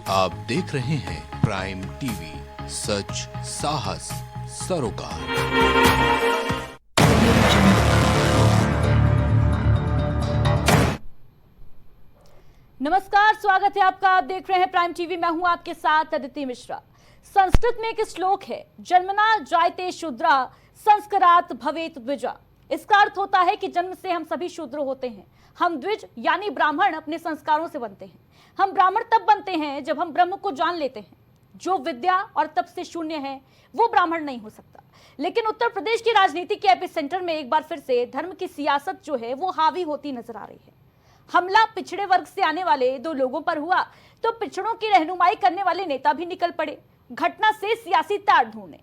आप देख रहे हैं प्राइम टीवी, सच साहस सरोकार। नमस्कार, स्वागत है आपका। आप देख रहे हैं प्राइम टीवी। मैं हूं आपके साथ अदिति मिश्रा। संस्कृत में एक श्लोक है, जन्मना जायते शूद्रा संस्कारात् भवेत द्विजा। इसका अर्थ होता है कि जन्म से हम सभी शूद्र होते हैं। हम द्विज यानी ब्राह्मण अपने संस्कारों से बनते हैं। हम ब्राह्मण तब बनते हैं जब हम ब्रह्म को जान लेते हैं। जो विद्या और तप से शून्य है वो ब्राह्मण नहीं हो सकता। लेकिन उत्तर प्रदेश की राजनीति के एपिसेंटर में एक बार फिर से धर्म की सियासत जो है वो हावी होती नजर आ रही है। हमला पिछड़े वर्ग से आने वाले दो लोगों पर हुआ तो पिछड़ों की रहनुमाई करने वाले नेता भी निकल पड़े घटना से सियासी तार ढूंढने।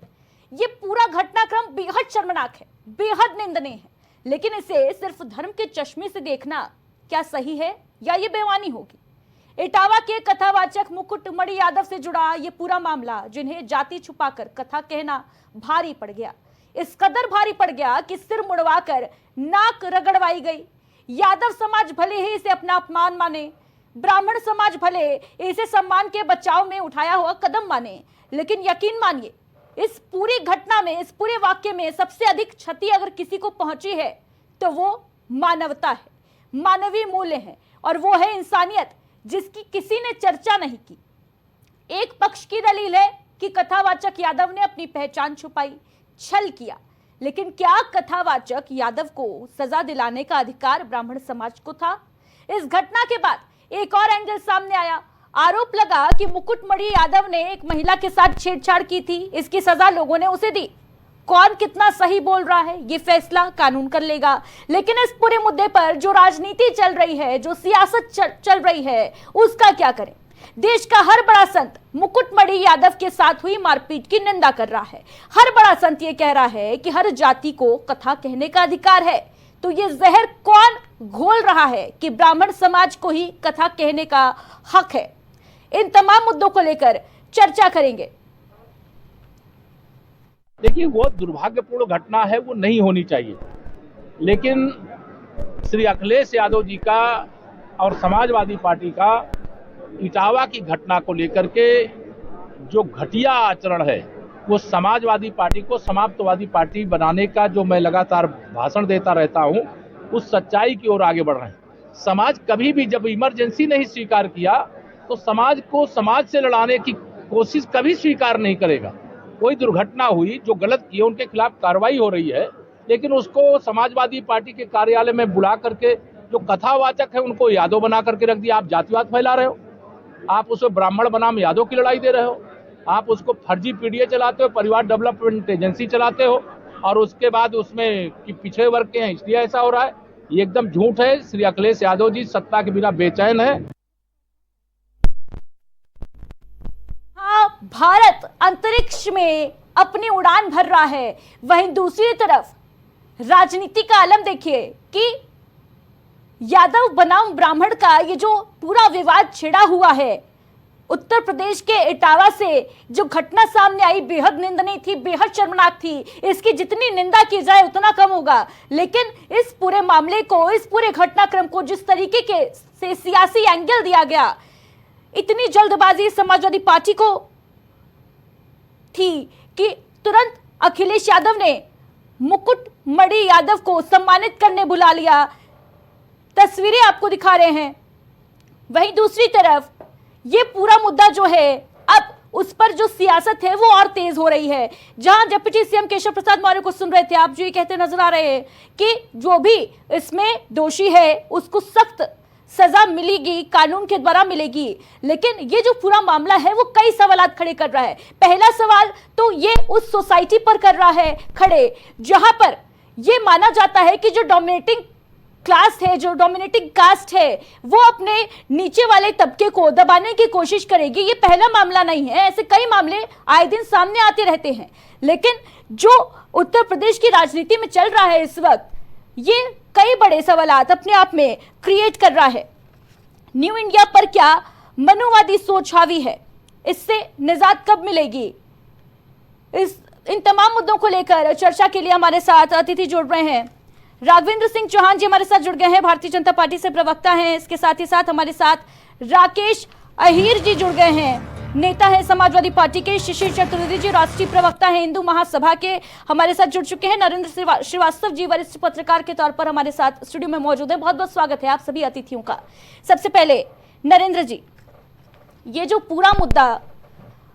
ये पूरा घटनाक्रम बेहद शर्मनाक है, बेहद निंदनीय है। लेकिन इसे सिर्फ धर्म के चश्मे से देखना क्या सही है या ये बेईमानी होगी? इटावा के कथावाचक मुकुट मणि यादव से जुड़ा ये पूरा मामला, जिन्हें जाति छुपाकर कथा कहना भारी पड़ गया। इस कदर भारी पड़ गया कि सिर मुड़वाकर नाक रगड़वाई गई। यादव समाज भले ही इसे अपना अपमान माने, ब्राह्मण समाज भले इसे सम्मान के बचाव में उठाया हुआ कदम माने, लेकिन यकीन मानिए इस पूरी घटना में, इस पूरे वाक्य में सबसे अधिक क्षति अगर किसी को पहुंची है तो वो मानवता है, मानवीय मूल्य है, और वो है इंसानियत, जिसकी किसी ने चर्चा नहीं की। एक पक्ष की दलील है कि कथावाचक यादव ने अपनी पहचान छुपाई, छल किया, लेकिन क्या कथावाचक यादव को सजा दिलाने का अधिकार ब्राह्मण समाज को था? इस घटना के बाद एक और एंगल सामने आया। आरोप लगा कि मुकुटमणि यादव ने एक महिला के साथ छेड़छाड़ की थी, इसकी सजा लोगों ने उसे दी। कौन कितना सही बोल रहा है ये फैसला कानून कर लेगा। लेकिन इस पूरे मुद्दे पर जो राजनीति चल रही है, जो सियासत चल रही है, उसका क्या करें? देश का हर बड़ा संत मुकुटमणि यादव के साथ हुई मारपीट की निंदा कर रहा है। हर बड़ा संत ये कह रहा है कि हर जाति को कथा कहने का अधिकार है। तो ये जहर कौन घोल रहा है कि ब्राह्मण समाज को ही कथा कहने का हक है? इन तमाम मुद्दों को लेकर चर्चा करेंगे। देखिए, वो दुर्भाग्यपूर्ण घटना है, वो नहीं होनी चाहिए। लेकिन श्री अखिलेश यादव जी का और समाजवादी पार्टी का इटावा की घटना को लेकर के जो घटिया आचरण है, वो समाजवादी पार्टी को समाप्तवादी पार्टी बनाने का जो मैं लगातार भाषण देता रहता हूं, उस सच्चाई की ओर आगे बढ़ रहे हैं। समाज कभी भी जब इमरजेंसी नहीं स्वीकार किया तो समाज को समाज से लड़ाने की कोशिश कभी स्वीकार नहीं करेगा। कोई दुर्घटना हुई, जो गलत किए उनके खिलाफ कार्रवाई हो रही है, लेकिन उसको समाजवादी पार्टी के कार्यालय में बुला करके जो कथावाचक है उनको यादव बना करके रख दिया। आप जातिवाद फैला रहे हो, आप उसे ब्राह्मण बनाम यादव की लड़ाई दे रहे हो, आप उसको फर्जी पीडीए चलाते हो, परिवार डेवलपमेंट एजेंसी चलाते हो, और उसके बाद उसमें कि पिछड़े वर्ग के हैं इसलिए ऐसा हो रहा है। ये एकदम झूठ है। श्री अखिलेश यादव जी सत्ता के बिना बेचैन है। भारत अंतरिक्ष में अपनी उड़ान भर रहा है, वहीं दूसरी तरफ राजनीति का आलम देखिए कि यादव बनाम ब्राह्मण का ये जो पूरा विवाद छिड़ा हुआ है, उत्तर प्रदेश के इटावा से जो घटना सामने आई, बेहद निंदनीय थी, बेहद शर्मनाक थी। इसकी जितनी निंदा की जाए उतना कम होगा। लेकिन इस पूरे मामले को, इस पूरे घटनाक्रम को जिस तरीके के से सियासी एंगल दिया गया, इतनी जल्दबाजी समाजवादी पार्टी को थी कि तुरंत अखिलेश यादव ने मुकुटमणि यादव को सम्मानित करने बुला लिया। तस्वीरें आपको दिखा रहे हैं। वहीं दूसरी तरफ ये पूरा मुद्दा जो है, अब उस पर जो सियासत है वो और तेज हो रही है। जहां डिप्टी सीएम केशव प्रसाद मौर्य को सुन रहे थे आप, जो ये कहते नजर आ रहे हैं कि जो भी इसमें दोषी है उसको सख्त सजा मिलेगी, कानून के द्वारा मिलेगी। लेकिन ये जो पूरा मामला है वो कई सवालात खड़े कर रहा है। पहला सवाल तो ये उस सोसाइटी पर कर रहा है खड़े जहां पर ये माना जाता है कि जो डोमिनेटिंग क्लास है, जो डोमिनेटिंग कास्ट है, वो अपने नीचे वाले तबके को दबाने की कोशिश करेगी। ये पहला मामला नहीं है, ऐसे कई मामले आए दिन सामने आते रहते हैं। लेकिन जो उत्तर प्रदेश की राजनीति में चल रहा है इस वक्त, ये कई बड़े सवालात अपने आप में क्रिएट कर रहा है। न्यू इंडिया पर क्या मनुवादी सोच हावी है? इससे निजात कब मिलेगी? इन तमाम मुद्दों को लेकर चर्चा के लिए हमारे साथ अतिथि जुड़ रहे हैं। राघवेंद्र सिंह चौहान जी हमारे साथ जुड़ गए हैं, भारतीय जनता पार्टी से प्रवक्ता हैं। इसके साथ ही साथ हमारे साथ राकेश अहीर जी जुड़ गए हैं। नेता है समाजवादी पार्टी के शिशिर चतुर्वेदी जी, राष्ट्रीय प्रवक्ता है हिंदू महासभा के, हमारे साथ जुड़ चुके हैं। नरेंद्र श्रीवास्तव जी वरिष्ठ पत्रकार के तौर पर हमारे साथ स्टूडियो में मौजूद है। बहुत बहुत स्वागत है आप सभी अतिथियों का। सबसे पहले नरेंद्र जी, ये जो पूरा मुद्दा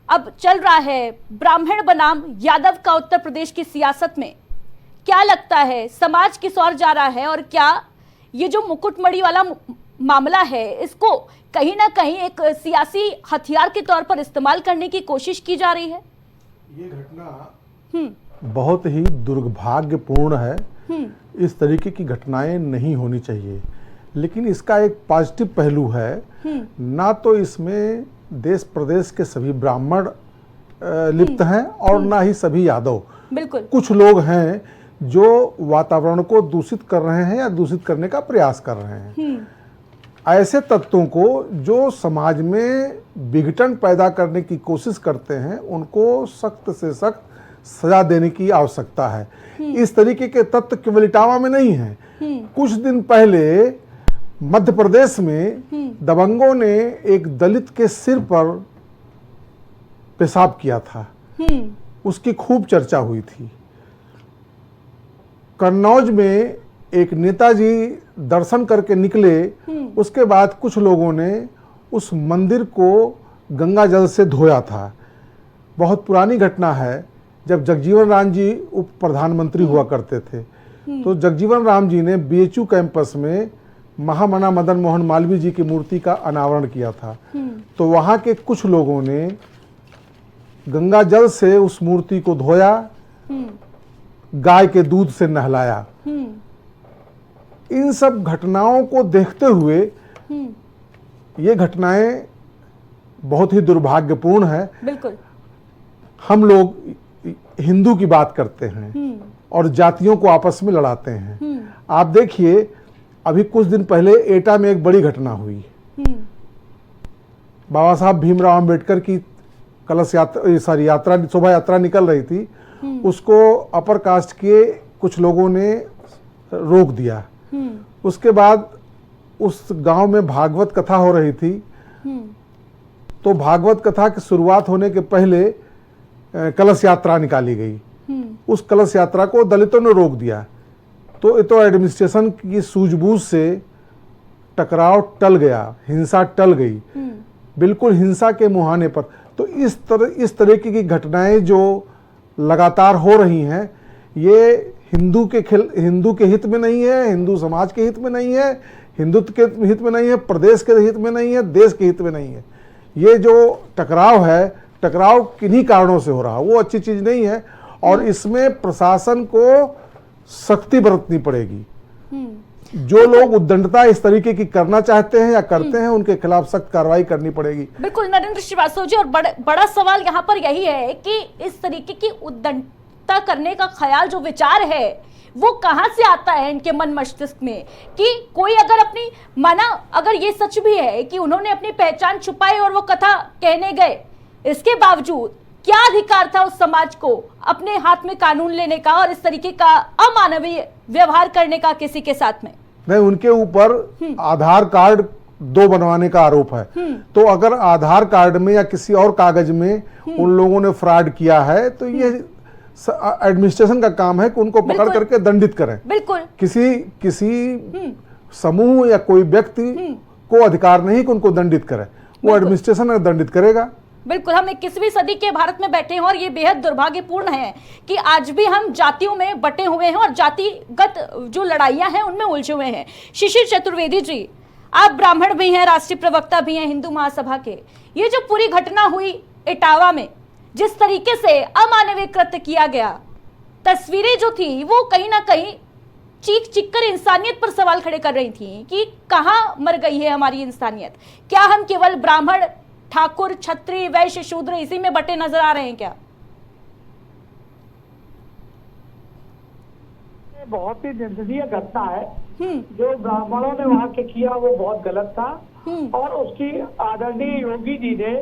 अब चल रहा है ब्राह्मण बनाम यादव का उत्तर प्रदेश की सियासत में, क्या लगता है समाज किस ओर जा रहा है, और क्या ये जो मुकुटमणि वाला मामला है इसको कहीं ना कहीं एक सियासी हथियार के तौर पर इस्तेमाल करने की कोशिश की जा रही है? ये घटना बहुत ही दुर्भाग्यपूर्ण है। इस तरीके की घटनाएं नहीं होनी चाहिए, लेकिन इसका एक पॉजिटिव पहलू है। ना तो इसमें देश प्रदेश के सभी ब्राह्मण लिप्त हैं और ना ही सभी यादव। बिल्कुल कुछ लोग हैं जो वातावरण को दूषित कर रहे हैं या दूषित करने का प्रयास कर रहे हैं। ऐसे तत्वों को जो समाज में विघटन पैदा करने की कोशिश करते हैं उनको सख्त से सख्त सजा देने की आवश्यकता है। इस तरीके के तत्व केवल इटावा में नहीं है। कुछ दिन पहले मध्य प्रदेश में दबंगों ने एक दलित के सिर पर पेशाब किया था, उसकी खूब चर्चा हुई थी। कन्नौज में एक नेताजी दर्शन करके निकले, उसके बाद कुछ लोगों ने उस मंदिर को गंगा जल से धोया था। बहुत पुरानी घटना है, जब जगजीवन राम जी उप प्रधानमंत्री हुआ करते थे तो जगजीवन राम जी ने बीएचयू कैंपस में महामना मदन मोहन मालवीय जी की मूर्ति का अनावरण किया था। तो वहाँ के कुछ लोगों ने गंगा जल से उस मूर्ति को धोया, गाय के दूध से नहलाया। इन सब घटनाओं को देखते हुए ये घटनाएं बहुत ही दुर्भाग्यपूर्ण है। बिल्कुल हम लोग हिंदू की बात करते हैं और जातियों को आपस में लड़ाते हैं। आप देखिए, अभी कुछ दिन पहले एटा में एक बड़ी घटना हुई। बाबा साहब भीमराव अंबेडकर की कलश यात्रा शोभा यात्रा निकल रही थी, उसको अपर कास्ट के कुछ लोगों ने रोक दिया। उसके बाद उस गांव में भागवत कथा हो रही थी, तो भागवत कथा की शुरुआत होने के पहले कलश यात्रा निकाली गई। उस कलश यात्रा को दलितों ने रोक दिया। तो ये तो एडमिनिस्ट्रेशन की सूझबूझ से टकराव टल गया, हिंसा टल गई, बिल्कुल हिंसा के मुहाने पर। तो इस तरह की घटनाएं जो लगातार हो रही हैं, ये हिंदू के हित में नहीं है, हिंदू समाज के हित में नहीं है, हिंदुत्व के हित में नहीं है, प्रदेश के हित में नहीं है, देश के हित में नहीं है। ये जो टकराव है, टकराव किन्हीं कारणों से हो रहा है, वो अच्छी चीज नहीं है और इसमें प्रशासन को सख्ती बरतनी पड़ेगी। जो लोग उद्दंडता इस तरीके की करना चाहते हैं या करते हैं, उनके खिलाफ सख्त कार्रवाई करनी पड़ेगी। बिल्कुल नरेंद्र श्रीवास्तव जी, और बड़ा सवाल यहाँ पर यही है कि इस तरीके की उद्दंडता करने का ख्याल, जो विचार है, वो कहाँ से आता है इनके मन मस्तिष्क में? कि कोई अगर अपनी माना, अगर ये सच भी है कि उन्होंने अपनी पहचान छुपाई और वो कथा कहने गए, इसके बावजूद क्या अधिकार था उस समाज को अपने हाथ में कानून लेने का और इस तरीके का अमानवीय व्यवहार करने का किसी के साथ में? नहीं, उनके ऊपर आधार कार्ड 2 बनवाने का आरोप है। तो अगर आधार कार्ड में या किसी और कागज में उन लोगों ने फ्रॉड किया है, तो ये एडमिनिस्ट्रेशन का काम है कि उनको पकड़ करके दंडित करें। बिल्कुल किसी समूह या कोई व्यक्ति को अधिकार नहीं कि उनको दंडित करे, वो एडमिनिस्ट्रेशन दंडित करेगा। बिल्कुल, हम 21वीं सदी के भारत में बैठे हैं और ये बेहद दुर्भाग्यपूर्ण है कि आज भी हम जातियों में बटे हुए हैं और जातिगत जो लड़ाइयां हैं उनमें उलझे हुए हैं। शिशिर चतुर्वेदी जी, आप ब्राह्मण भी हैं, राष्ट्रीय प्रवक्ता भी हैं हिंदू महासभा के। ये जो पूरी घटना हुई इटावा में, जिस तरीके से अमानवीय कृत्य किया गया, तस्वीरें जो थी वो कहीं ना कहीं चीख चीख कर इंसानियत पर सवाल खड़े कर रही थी कि कहां मर गई है हमारी इंसानियत? क्या हम केवल ब्राह्मण, ठाकुर, छत्री, वैश्य, शूद्र इसी में बटे नजर आ रहे हैं क्या? बहुत ही निंदनीय घटना है। जो ब्राह्मणों ने वहाँ के किया वो बहुत गलत था और उसकी आदरणीय योगी जी ने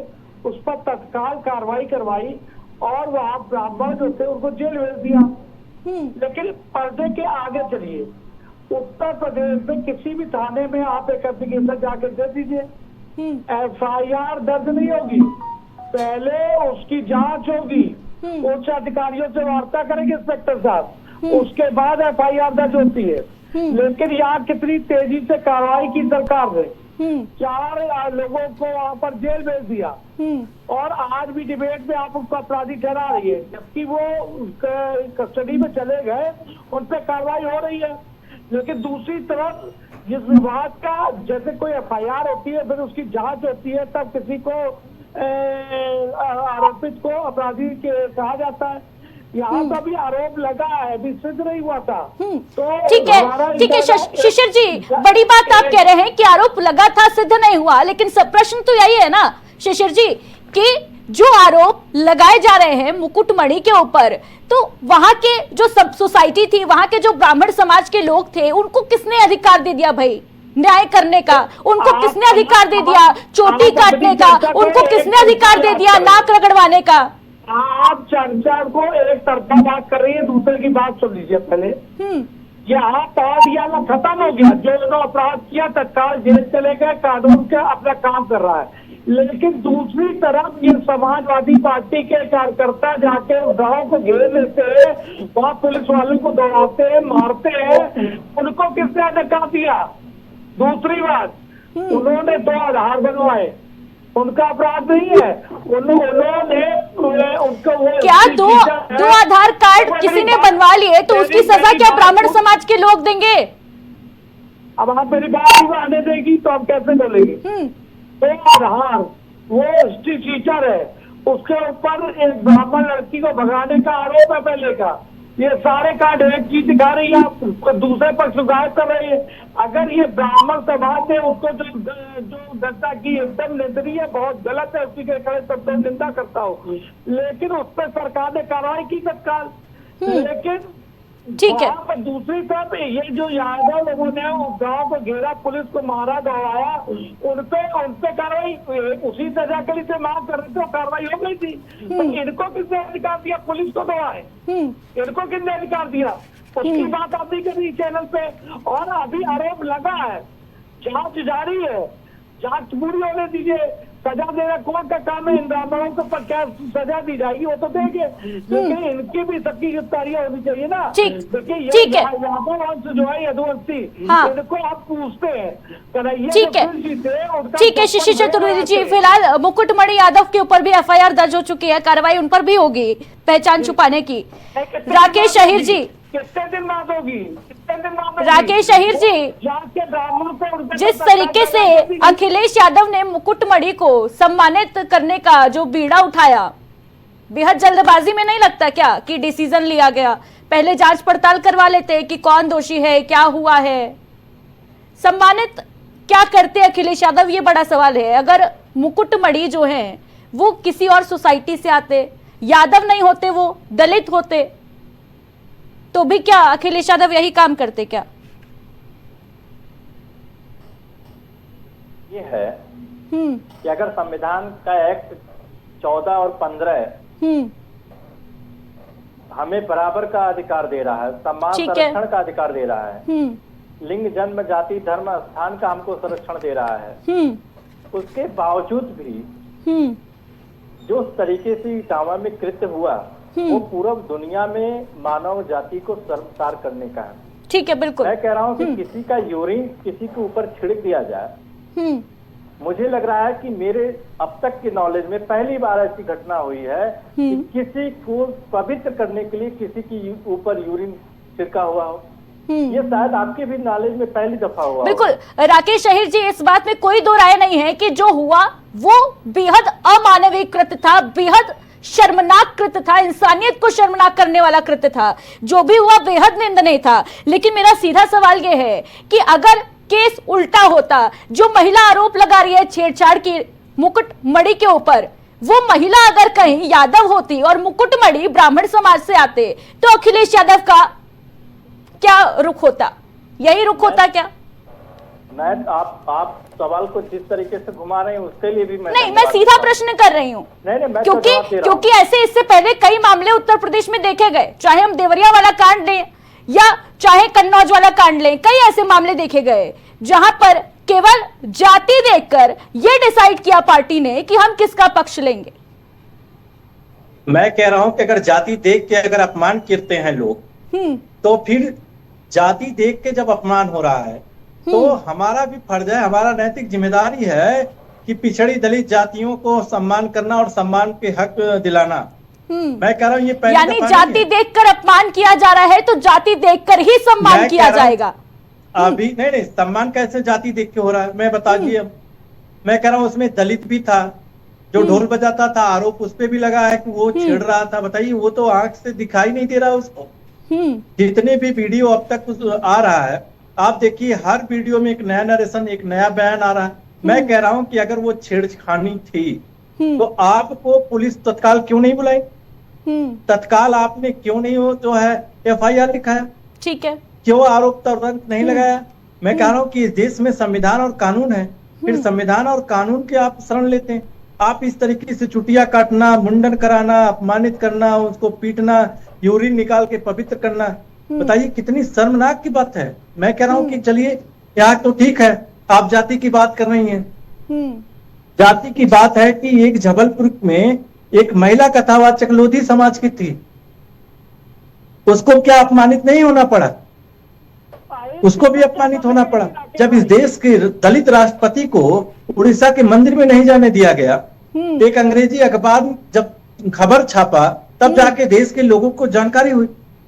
उस पर तत्काल कार्रवाई करवाई और वहाँ ब्राह्मण जो थे उनको जेल भेज दिया। लेकिन पर्दे के आगे चलिए, उत्तर प्रदेश में किसी भी थाने में आप एक एप्लीकेशन जाकर दे दीजिए, FIR दर्ज नहीं होगी, पहले उसकी जांच होगी, उच्च अधिकारियों से वार्ता करेंगे इंस्पेक्टर साहब, उसके बाद FIR दर्ज होती है। लेकिन यहाँ कितनी तेजी से कार्रवाई की सरकार ने, 4 लोगों को वहाँ पर जेल भेज दिया और आज भी डिबेट में आप उनको अपराधी ठहरा रही है, जबकि वो कस्टडी में चले गए, उन पर कार्रवाई हो रही है। लेकिन दूसरी तरफ जिस विभाग का, जैसे कोई FIR होती है, फिर उसकी जांच होती है, तब किसी को आरोपित को अपराधी कहा जाता है। यहाँ तो अभी आरोप लगा है, अभी सिद्ध नहीं हुआ था। तो ठीक है शिशिर जी, बड़ी बात आप कह रहे हैं कि आरोप लगा था, सिद्ध नहीं हुआ, लेकिन सब प्रश्न तो यही है ना शिशिर जी कि जो आरोप लगाए जा रहे हैं मुकुटमणि के ऊपर, तो वहां के जो सब सोसाइटी थी, वहां के जो ब्राह्मण समाज के लोग थे, उनको किसने अधिकार दे दिया भाई न्याय करने का? उनको किसने अधिकार दे दिया चोटी काटने का? उनको किसने अधिकार दे दिया नाक रगड़वाने का? आप चर्चा को एक तरफा बात कर रही है, दूसरे की बात सुन लीजिए पहले। यहाँ पार्टियां खत्म हो गया, जो उन्होंने अपराध किया तत्काल जेल चले गए, कानून का अपना काम कर रहा है। लेकिन दूसरी तरफ ये समाजवादी पार्टी के कार्यकर्ता जाके गांव को घेर लेते हैं, वहाँ पुलिस वालों को दौड़ाते हैं, मारते हैं, उनको किसने अधिकार दिया? दूसरी बात, उन्होंने 2 आधार बनवाए, उनका अपराध नहीं है, उन्होंने उनको क्या दो आधार कार्ड किसी ने बनवा लिए तो उसकी सजा क्या ब्राह्मण समाज के लोग देंगे? अब आप मेरी बात नहीं आने देगी तो आप कैसे बोलेंगे? 2 आधार, वो हिस्ट्री टीचर है, उसके ऊपर एक ब्राह्मण लड़की को भगाने का आरोप है पहले का। ये सारे कार्ड एक चीज दिखा रही है, आप दूसरे पर शिकायत कर रही है। अगर ये ब्राह्मण समाज ने उसको जो घटना की एकदम निंदनीय है, बहुत गलत है, उसी के खड़े सब निंदा करता हूँ, लेकिन उस पर सरकार ने कार्रवाई की तत्काल। लेकिन ठीक है, पर दूसरी तरफ ये जो यादव लोगों ने गांव को घेरा, पुलिस को मारा, दौड़ाया, उनपे कार्रवाई उसी सजा के लिए मांग कर रहे थे, कार्रवाई हो गई थी। तो इनको किसने अधिकार दिया पुलिस को दौड़ाए? इनको किसने अधिकार दिया? उसकी बात आप नहीं कर रही चैनल पे। और अभी आरोप लगा है, जांच जारी है, जांच पूरी होने दीजिए। सजा देना कौन का काम है? इन ब्राह्मणों को पर क्या सजा दी जाएगी वो तो देंगे, लेकिन इनकी भी सबकी गिरफ्तारियां होनी चाहिए ना। देखिए ठीक है, यादव वंश जो है यदुवंशी, इनको आप पूछते हैं, ठीक है शिशिर चतुर्वेदी जी, फिलहाल मुकुटमणि यादव के ऊपर भी FIR दर्ज हो चुकी है, कार्रवाई उन पर भी होगी पहचान छुपाने की। राकेश अहिर जी, कितने दिन बाद होगी? राकेश अहिर जी, जिस तरीके से अखिलेश यादव ने मुकुटमणि को सम्मानित करने का जो बीड़ा उठाया, बेहद जल्दबाजी में नहीं लगता क्या कि डिसीजन लिया गया? पहले जांच पड़ताल करवा लेते कि कौन दोषी है, क्या हुआ है, सम्मानित क्या करते अखिलेश यादव, ये बड़ा सवाल है। अगर मुकुटमणि जो है वो किसी और सोसाइटी से आते, यादव नहीं होते, वो दलित होते, तो भी क्या अखिलेश यादव यही काम करते क्या? ये है कि अगर संविधान का एक्ट 14 और 15 हमें बराबर का अधिकार दे रहा है, सम्मान संरक्षण का अधिकार दे रहा है, लिंग जन्म जाति धर्म स्थान का हमको संरक्षण दे रहा है, उसके बावजूद भी जो तरीके से इटावा में कृत्य हुआ वो पूरा दुनिया में मानव जाति को शर्मसार करने का है। ठीक है, बिल्कुल। मैं कह रहा हूँ कि किसी का यूरिन किसी के ऊपर छिड़क दिया जाए, मुझे लग रहा है कि मेरे अब तक के नॉलेज में पहली बार ऐसी घटना हुई है कि किसी को पवित्र करने के लिए किसी के ऊपर यूरिन छिड़का हुआ हो। ये शायद आपके भी नॉलेज में पहली दफा हुआ। बिल्कुल राकेश अहिर जी, इस बात में कोई दो राय नहीं है कि जो हुआ वो बेहद अमानवीय कृत्य था, बेहद शर्मनाक कृत्य था, इंसानियत को शर्मनाक करने वाला कृत्य था। जो भी हुआ बेहद निंदनीय था। लेकिन मेरा सीधा सवाल यह है कि अगर केस उल्टा होता, जो महिला आरोप लगा रही है छेड़छाड़ की मुकुटमणि के ऊपर, वो महिला अगर कहीं यादव होती और मुकुटमणि ब्राह्मण समाज से आते, तो अखिलेश यादव का क्या रुख होता? यही रुख होता क्या? मैं आप सवाल को जिस तरीके से घुमा रहे हैं उसके लिए भी मैं सीधा प्रश्न कर रही हूँ। क्योंकि ऐसे इससे पहले कई मामले उत्तर प्रदेश में देखे गए, चाहे हम देवरिया वाला कांड लें या चाहे कन्नौज वाला कांड लें, कई ऐसे मामले देखे गए जहां पर केवल जाति देखकर यह डिसाइड किया पार्टी ने कि हम किसका पक्ष लेंगे? मैं कह रहा हूं कि अगर जाति देख के अगर अपमान करते हैं लोग, तो फिर जाति देख के जब अपमान हो रहा है तो हमारा भी फर्ज है, हमारा नैतिक जिम्मेदारी है कि पिछड़ी दलित जातियों को सम्मान करना और सम्मान के हक दिलाना। मैं कह रहा हूँ ये पहली यानी दफा जाति देखकर अपमान किया जा रहा है तो जाति देखकर ही सम्मान किया जाएगा। अभी नहीं, सम्मान कैसे जाति देख के हो रहा है, मैं बता दिए। मैं कह रहा हूँ उसमें दलित भी था जो ढोल बजाता था, आरोप उस पे भी लगा है कि वो छेड़ रहा था। बताइए, वो तो आंख से दिखाई नहीं दे रहा उसको। जितने भी वीडियो अब तक आ रहा है, आप देखिए हर वीडियो में एक नया नरेशन, एक नया बयान आ रहा है। मैं कह रहा हूं कि अगर वो छेड़खानी थी तो आपको पुलिस तत्काल क्यों नहीं बुलाई? तत्काल आपने क्यों नहीं हो जो है FIR लिखाया? ठीक है, क्यों आरोप तुरंत नहीं लगाया? मैं कह रहा हूं कि इस देश में संविधान और कानून है, फिर संविधान और कानून के आप शरण लेते हैं। आप इस तरीके से चुटिया काटना, मुंडन कराना, अपमानित करना, उसको पीटना, यूरिन निकाल के पवित्र करना, बताइए कितनी शर्मनाक की बात है। मैं कह रहा हूँ कि चलिए यहाँ तो ठीक है, आप जाति की बात कर रही हैं। जाति की बात है कि एक जबलपुर में एक महिला कथावाचक लोधी समाज की थी, उसको क्या अपमानित नहीं होना पड़ा? उसको भी अपमानित होना पड़ा। जब इस देश के दलित राष्ट्रपति को उड़ीसा के मंदिर में नहीं जाने दिया गया, एक अंग्रेजी अखबार जब खबर छापा तब जाके देश के लोगों को जानकारी हुई,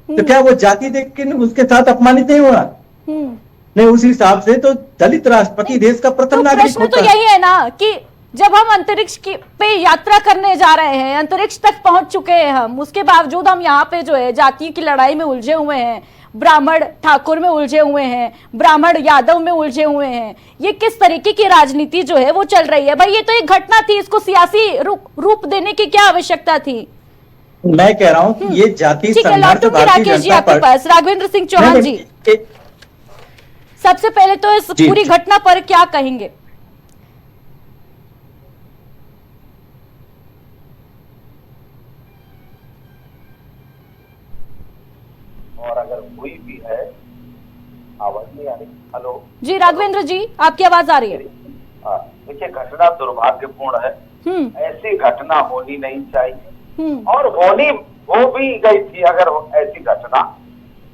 तो क्या वो जाति देख के उसके साथ अपमानित नहीं हुआ? नहीं, उस हिसाब से तो दलित राष्ट्रपति देश का प्रथम नागरिक होता है। तो यही है ना कि जब हम अंतरिक्ष पे यात्रा करने जा रहे हैं, अंतरिक्ष तक पहुंच चुके हैं हम, उसके बावजूद हम यहाँ पे जो है जाति की लड़ाई में उलझे हुए हैं, ब्राह्मण ठाकुर में उलझे हुए हैं, ब्राह्मण यादव में उलझे हुए हैं। ये किस तरीके की राजनीति जो है वो चल रही है? भाई ये तो एक घटना थी, इसको सियासी रूप देने की क्या आवश्यकता थी? मैं कह रहा हूँ कि ये जाति संघर्ष राकेश जी आपके पास, राघवेंद्र सिंह चौहान जी, सबसे पहले तो इस पूरी घटना पर क्या कहेंगे? और अगर कोई भी है, आवाज नहीं आ रही? हेलो जी राघवेंद्र जी, आपकी आवाज आ रही है। देखिए, घटना दुर्भाग्यपूर्ण है, ऐसी घटना होनी नहीं चाहिए, और हो भी गई थी अगर ऐसी घटना,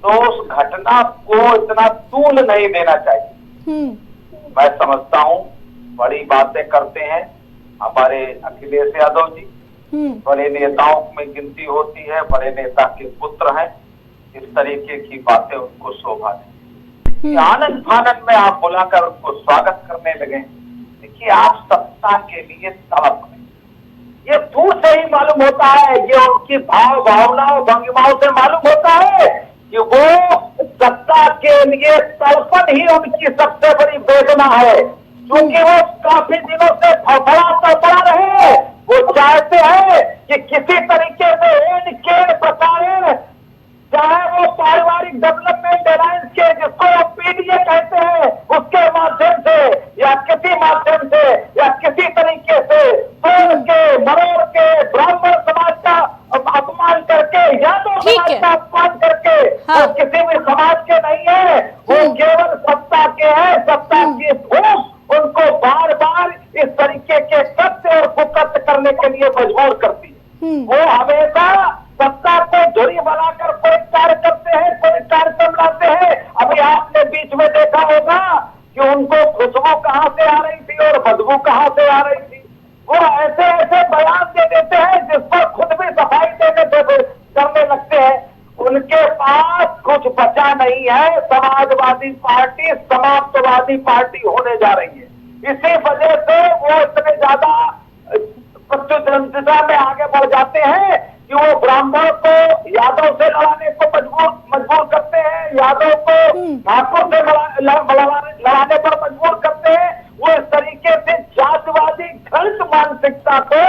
तो उस घटना को इतना तूल नहीं देना चाहिए। मैं समझता हूँ बड़ी बातें करते हैं हमारे अखिलेश यादव जी, बड़े नेताओं में गिनती होती है, बड़े नेता के पुत्र हैं, इस तरीके की बातें उनको शोभा दें। आनंद फानंद में आप बुलाकर उनको स्वागत करने लगे। देखिए, आप सत्ता के लिए तड़प रहे, ये दूर से ही मालूम होता है, ये उनकी भावनाओं भंगिमाओं से मालूम होता है कि वो सत्ता के लिए तड़पन ही उनकी सबसे बड़ी वेदना है। क्योंकि वो काफी दिनों से फड़फड़ा रहे हैं, वो चाहते हैं कि किसी तरीके से प्रकार, चाहे वो पारिवारिक डेवलपमेंट अलायंस के, जिसको PDA कहते हैं, उसके माध्यम से या किसी माध्यम से या किसी तरीके से तोड़ के मरोड़ के ब्राह्मण समाज का अपमान करके, यादव समाज का अपमान करके, वो किसी भी समाज के नहीं है, वो केवल सत्ता के हैं। सत्ता की भूख उनको बार बार इस तरीके के कृत्य और कुकृत्य करने के लिए मजबूर करती है। वो हमेशा सत्ता को धुरी बनाकर कोई कार्य करते हैं, कोई कार्यक्रम लाते हैं। अभी आपने बीच में देखा होगा कि उनको खुशबू कहां से आ रही थी और बदबू कहां से आ रही थी। वो ऐसे ऐसे बयान दे देते हैं जिस पर खुद भी सफाई करने लगते हैं। उनके पास कुछ बचा नहीं है। समाजवादी पार्टी समाप्तवादी पार्टी होने जा रही है। इसी वजह से वो इतने ज्यादा प्रतिद्वंदिता में आगे बढ़ जाते हैं कि वो ब्राह्मण को यादव से लड़ाने को मजबूर करते हैं, यादव को ठाकुर से लड़ाने पर मजबूर करते हैं। वो इस तरीके से जातिवादी घृणित मानसिकता को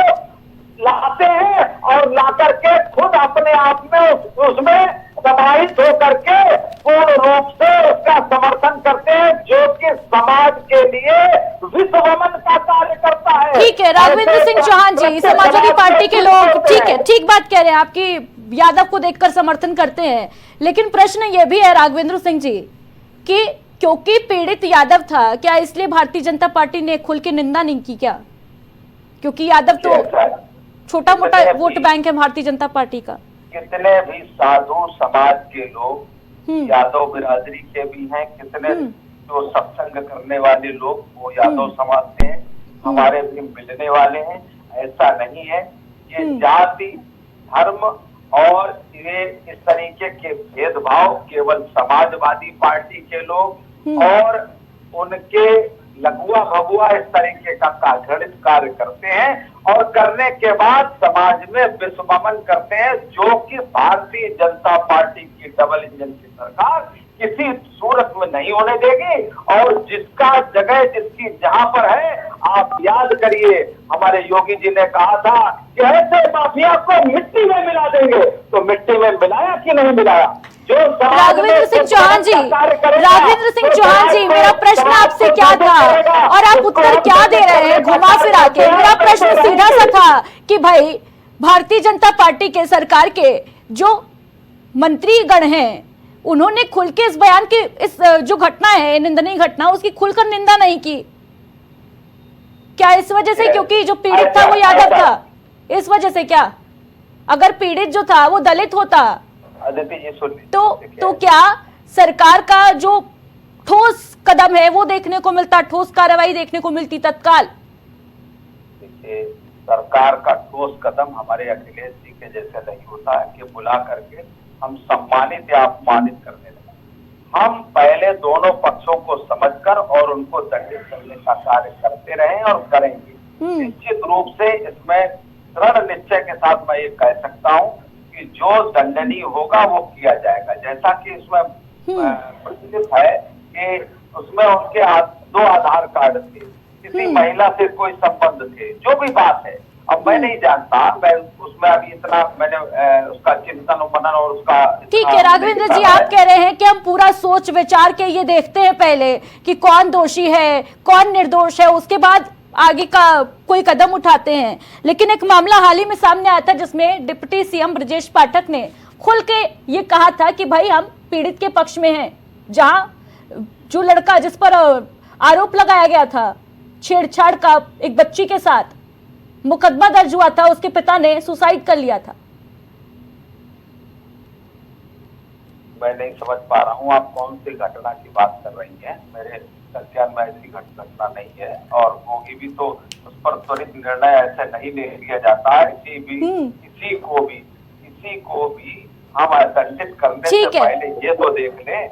लाते हैं और लाकर के खुद अपने आप में उसमें समाहित होकर के पूर्ण रूप से उसका समर्थन करते हैं, जो कि समाज के लिए विश्वमन का कार्य करता है। ठीक है राघवेंद्र सिंह चौहान जी, समाजवादी पार्टी के लोग, ठीक है, ठीक बात कह रहे हैं, आपकी यादव को देखकर समर्थन करते हैं। लेकिन प्रश्न ये भी है राघवेंद्र सिंह जी कि क्योंकि पीड़ित यादव था, क्या इसलिए भारतीय जनता पार्टी ने खुल के निंदा नहीं की क्या? क्योंकि यादव तो छोटा मोटा वोट बैंक है भारतीय जनता पार्टी का। कितने भी साधु समाज के लोग यादव बिरादरी के भी हैं, कितने जो सत्संग करने वाले लोग वो यादव समाज से हैं, हमारे भी मिलने वाले हैं। ऐसा नहीं है, ये जाति धर्म और ये इस तरीके के भेदभाव केवल समाजवादी पार्टी के लोग और उनके लघुआ भगुआ इस तरीके का घृणित कार्य करते हैं और करने के बाद समाज में विस्मरण करते हैं, जो कि भारतीय जनता पार्टी की डबल इंजन की सरकार किसी सूरत में नहीं होने देगी। और जिसका जगह जिसकी जहां पर है, आप याद करिए हमारे योगी जी ने कहा था कि ऐसे माफिया को मिट्टी में मिला देंगे, तो मिट्टी में मिलाया कि नहीं मिलाया? जो राघवेंद्र सिंह चौहान जी, राघवेंद्र सिंह चौहान जी, मेरा प्रश्न आपसे क्या था और आप उत्तर क्या दे रहे हैं घुमा फिरा के? मेरा प्रश्न सीधा सा था कि भाई भारतीय जनता पार्टी के सरकार के जो मंत्रीगण हैं उन्होंने खुल के इस बयान की, इस जो घटना है निंदनीय घटना, उसकी खुलकर निंदा नहीं की क्या? इस वजह से क्योंकि जो पीड़ित था वो यादव था, इस वजह से क्या? अगर पीड़ित जो था वो दलित होता तो क्या सरकार का जो ठोस कदम है वो देखने को मिलता, ठोस कार्रवाई देखने को मिलती तत्काल? देखिए, सरकार का ठोस कदम हमारे अखिलेश जी के जैसे नहीं होता है कि बुला करके हम सम्मानित या अपमानित करने लगे। हम पहले दोनों पक्षों को समझकर और उनको दंडित करने का कार्य करते रहे और करेंगे। निश्चित रूप से इसमें दृढ़ निश्चय के साथ मैं ये कह सकता हूँ कि जो दंडनीय होगा वो किया जाएगा। जैसा कि इसमें प्रचलित है कि उसमें उनके 2 आधार कार्ड थे, किसी महिला से कोई संबंध थे, जो भी बात है। अब मैं नहीं जानता, मैं उसमें अभी इतना मैंने उसका चिंतन मनन और उसका ठीक है। राघवेंद्र जी, आप कह रहे हैं कि हम पूरा सोच विचार के ये देखते हैं पहले कि कौन दोषी है कौन निर्दोष है, उसके बाद आगे का कोई कदम उठाते हैं। लेकिन एक मामला हाल ही में सामने आया था जिसमें डिप्टी सीएम ब्रजेश पाठक ने खुल के ये कहा था कि भाई हम पीड़ित के पक्ष में हैं। जहां जो लड़का जिस पर आरोप लगाया गया था छेड़छाड़ का एक बच्ची के साथ, मुकदमा दर्ज हुआ था, उसके पिता ने सुसाइड कर लिया था। मैं नहीं समझ पा रहा हूँ आप कौन सी घटना की बात कर रही हैं। मेरे संज्ञान में ऐसी घटना नहीं है और होगी भी तो उस पर त्वरित निर्णय ऐसे नहीं ले लिया जाता है। किसी को भी हम दंडित करने से पहले ये तो देख लें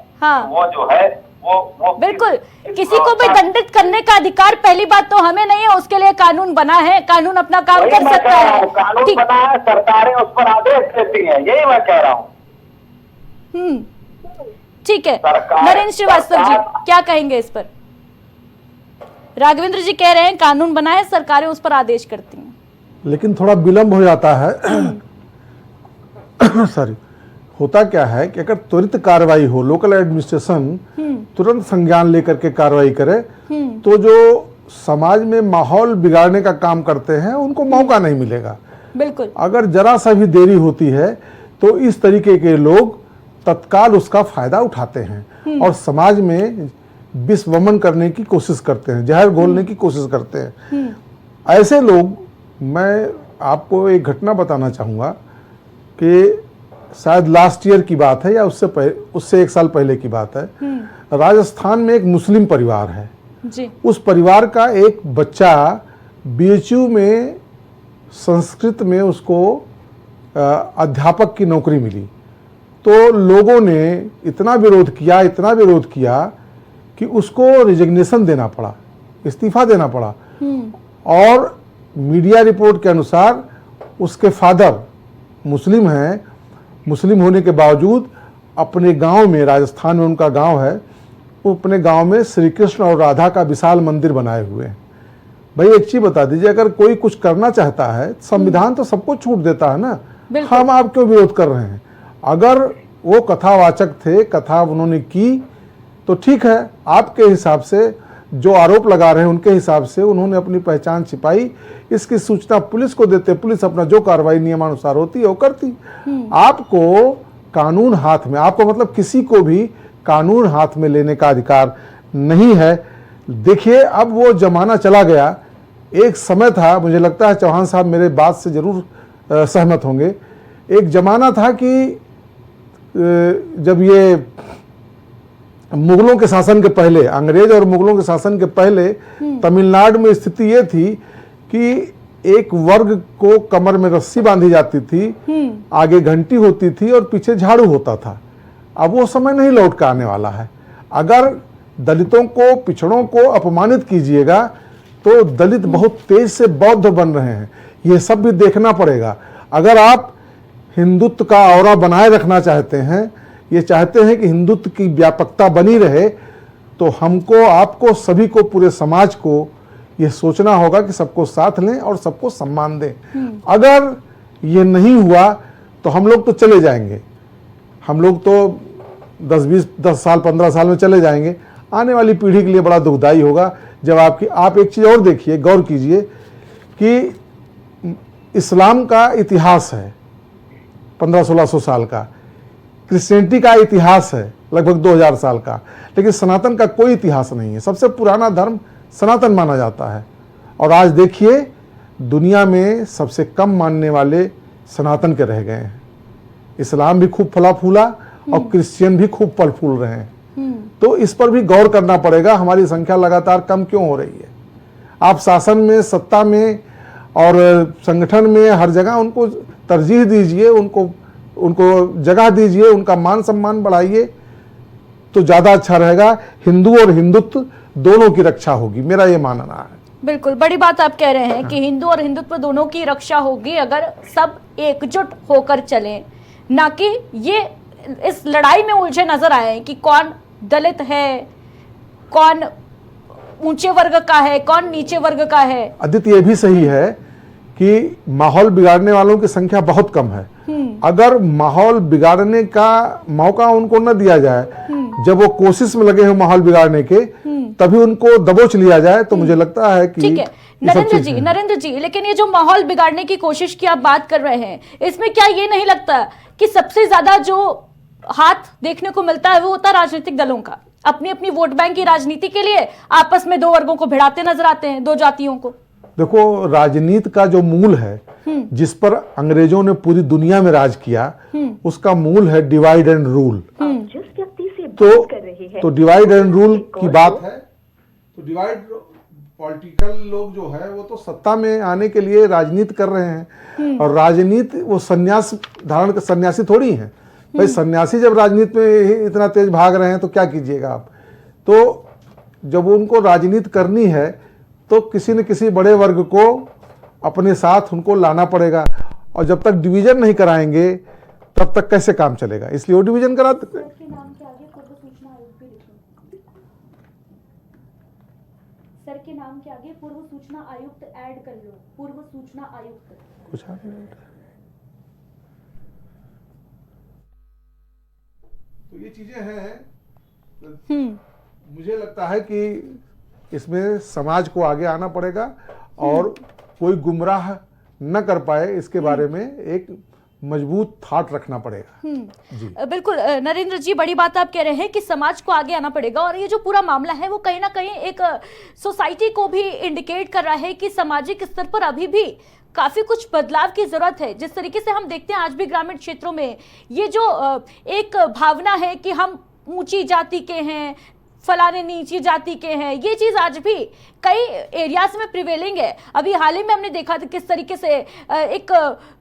वो जो है वो बिल्कुल किसी को भी दंडित करने का अधिकार पहली बात तो हमें नहीं है, उसके लिए कानून बना है, कानून अपना काम कर सकता है। कानून बना है, सरकारें उस पर आदेश देती हैं, यही मैं कह रहा हूँ। ठीक है। नरेंद्र श्रीवास्तव जी क्या कहेंगे इस पर? राघवेंद्र जी कह रहे हैं कानून बना है, सरकारें उस पर आदेश करती हैं, लेकिन थोड़ा विलंब हो जाता है। सॉरी, होता क्या है कि अगर त्वरित कार्रवाई हो, लोकल एडमिनिस्ट्रेशन तुरंत संज्ञान लेकर के कार्रवाई करे, तो जो समाज में माहौल बिगाड़ने का काम करते हैं उनको मौका नहीं मिलेगा। बिल्कुल। अगर जरा सा भी देरी होती है तो इस तरीके के लोग तत्काल उसका फायदा उठाते हैं और समाज में विस्वमन करने की कोशिश करते हैं, जहर घोलने की कोशिश करते हैं। ऐसे लोग, मैं आपको एक घटना बताना चाहूँगा कि शायद लास्ट ईयर की बात है या उससे 1 साल पहले की बात है। राजस्थान में एक मुस्लिम परिवार है जी। उस परिवार का एक बच्चा बीएचयू में संस्कृत में उसको अध्यापक की नौकरी मिली, तो लोगों ने इतना विरोध किया कि उसको रिजिग्नेशन देना पड़ा, इस्तीफा देना पड़ा। और मीडिया रिपोर्ट के अनुसार उसके फादर मुस्लिम हैं, मुस्लिम होने के बावजूद अपने गांव में, राजस्थान में उनका गांव है, वो अपने गांव में श्री कृष्ण और राधा का विशाल मंदिर बनाए हुए हैं। भाई एक चीज बता दीजिए, अगर कोई कुछ करना चाहता है, संविधान तो सबको छूट देता है ना, हम आप क्यों विरोध कर रहे हैं? अगर वो कथावाचक थे, कथा उन्होंने की तो ठीक है, आपके हिसाब से जो आरोप लगा रहे हैं उनके हिसाब से उन्होंने अपनी पहचान छिपाई, इसकी सूचना पुलिस को देते, पुलिस अपना जो कार्रवाई नियमानुसार होती है वो करती। आपको कानून हाथ में, आपको मतलब किसी को भी कानून हाथ में लेने का अधिकार नहीं है। देखिए, अब वो जमाना चला गया। एक समय था, मुझे लगता है चौहान साहब मेरे बात से जरूर सहमत होंगे, एक जमाना था कि जब ये मुगलों के शासन के पहले, अंग्रेज और मुगलों के शासन के पहले तमिलनाडु में स्थिति ये थी कि एक वर्ग को कमर में रस्सी बांधी जाती थी, आगे घंटी होती थी और पीछे झाड़ू होता था। अब वो समय नहीं लौट कर आने वाला है। अगर दलितों को, पिछड़ों को अपमानित कीजिएगा तो दलित बहुत तेज से बौद्ध बन रहे हैं। ये सब भी देखना पड़ेगा। अगर आप हिंदुत्व का औरा बनाए रखना चाहते हैं, ये चाहते हैं कि हिंदुत्व की व्यापकता बनी रहे, तो हमको, आपको, सभी को, पूरे समाज को ये सोचना होगा कि सबको साथ लें और सबको सम्मान दें। अगर ये नहीं हुआ तो हम लोग तो चले जाएंगे, हम लोग तो 10 साल 15 साल में चले जाएंगे। आने वाली पीढ़ी के लिए बड़ा दुखदाई होगा जब आप एक चीज़ और देखिए, गौर कीजिए कि इस्लाम का इतिहास है 1500-1600 साल का, क्रिश्चियनिटी का इतिहास है लगभग 2000 साल का, लेकिन सनातन का कोई इतिहास नहीं है। सबसे पुराना धर्म सनातन माना जाता है। और आज देखिए, दुनिया में सबसे कम मानने वाले सनातन के रह गए हैं। इस्लाम भी खूब फला फूला और क्रिश्चियन भी खूब फल फूल रहे हैं। तो इस पर भी गौर करना पड़ेगा, हमारी संख्या लगातार कम क्यों हो रही है। आप शासन में, सत्ता में और संगठन में हर जगह उनको तरजीह दीजिए, उनको जगह दीजिए, उनका मान सम्मान बढ़ाइए तो ज़्यादा अच्छा रहेगा। हिंदू और हिंदुत्व दोनों की रक्षा होगी, मेरा ये मानना है। बिल्कुल, बड़ी बात आप कह रहे हैं कि हिंदू और हिंदुत्व दोनों की रक्षा होगी अगर सब एकजुट होकर चलें, ना कि ये इस लड़ाई में उलझे नजर आए कि कौन दलित है, कौन ऊंचे वर्ग का है, कौन नीचे वर्ग का है। आदित्य, ये भी सही है कि माहौल बिगाड़ने वालों की संख्या बहुत कम है। अगर माहौल बिगाड़ने का मौका उनको न दिया जाए, जब वो कोशिश में लगे हैं माहौल बिगाड़ने के, तभी उनको दबोच लिया जाए, तो मुझे लगता है कि ठीक है। नरेंद्र जी, लेकिन ये जो माहौल बिगाड़ने की कोशिश की आप बात कर रहे हैं, इसमें क्या ये नहीं लगता कि सबसे ज्यादा जो हाथ देखने को मिलता है वो होता है राजनीतिक दलों का? अपनी अपनी वोट बैंक की राजनीति के लिए आपस में दो वर्गों को भिड़ाते नजर आते हैं, दो जातियों को। देखो, राजनीति का जो मूल है, जिस पर अंग्रेजों ने पूरी दुनिया में राज किया, उसका मूल है डिवाइड एंड रूल। तो डिवाइड एंड रूल की बात है, तो डिवाइड, पॉलिटिकल लोग जो है वो तो सत्ता में आने के लिए राजनीति कर रहे हैं, और राजनीति वो सन्यास धारण, सन्यासी थोड़ी है भाई। सन्यासी जब राजनीति में इतना तेज भाग रहे हैं तो क्या कीजिएगा आप। तो जब उनको राजनीति करनी है तो किसी न किसी बड़े वर्ग को अपने साथ उनको लाना पड़ेगा, और जब तक डिवीजन नहीं कराएंगे तब तक कैसे काम चलेगा। इसलिए वो डिवीजन कराते हैं। सर के नाम के आगे पूर्व सूचना आयुक्त ऐड कर लो, पूर्व सूचना आयुक्त। कुछ आ नहीं। तो ये चीजें हैं, मुझे लगता है कि इसमें समाज को आगे आना पड़ेगा और कोई गुमराह न कर पाए इसके बारे में एक मजबूत थाट रखना पड़ेगा। जी बिल्कुल नरेंद्र जी, बड़ी बात आप कह रहे हैं कि समाज को आगे आना पड़ेगा, और ये जो पूरा मामला है वो कहीं ना कहीं एक सोसाइटी को भी इंडिकेट कर रहा है कि सामाजिक स्तर पर अभी भी काफी कुछ बदलाव की जरूरत है। जिस तरीके से हम देखते हैं आज भी ग्रामीण क्षेत्रों में ये जो एक भावना है कि हम ऊंची जाति के हैं, फलाने नीची जाति के हैं, ये चीज आज भी कई एरियाज में प्रिवेलिंग है। अभी हाल ही में हमने देखा था किस तरीके से एक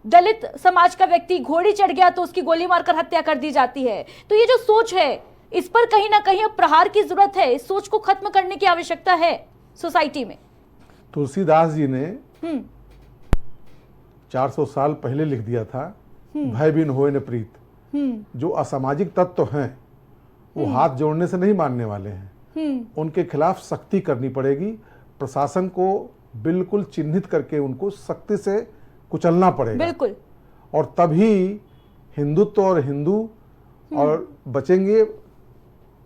दलित समाज का व्यक्ति घोड़ी चढ़ गया तो उसकी गोली मारकर हत्या कर दी जाती है। तो ये जो सोच है इस पर कहीं ना कहीं अब प्रहार की जरूरत है, इस सोच को खत्म करने की आवश्यकता है सोसाइटी में। तुलसीदास जी ने 400 साल पहले लिख दिया था, भय बिन होए न प्रीत। जो असामाजिक तत्व हैं वो हाथ जोड़ने से नहीं मानने वाले हैं, उनके खिलाफ सख्ती करनी पड़ेगी। प्रशासन को बिल्कुल चिन्हित करके उनको सख्ती से कुचलना पड़ेगा, बिल्कुल। और तभी हिंदुत्व और हिंदू और बचेंगे,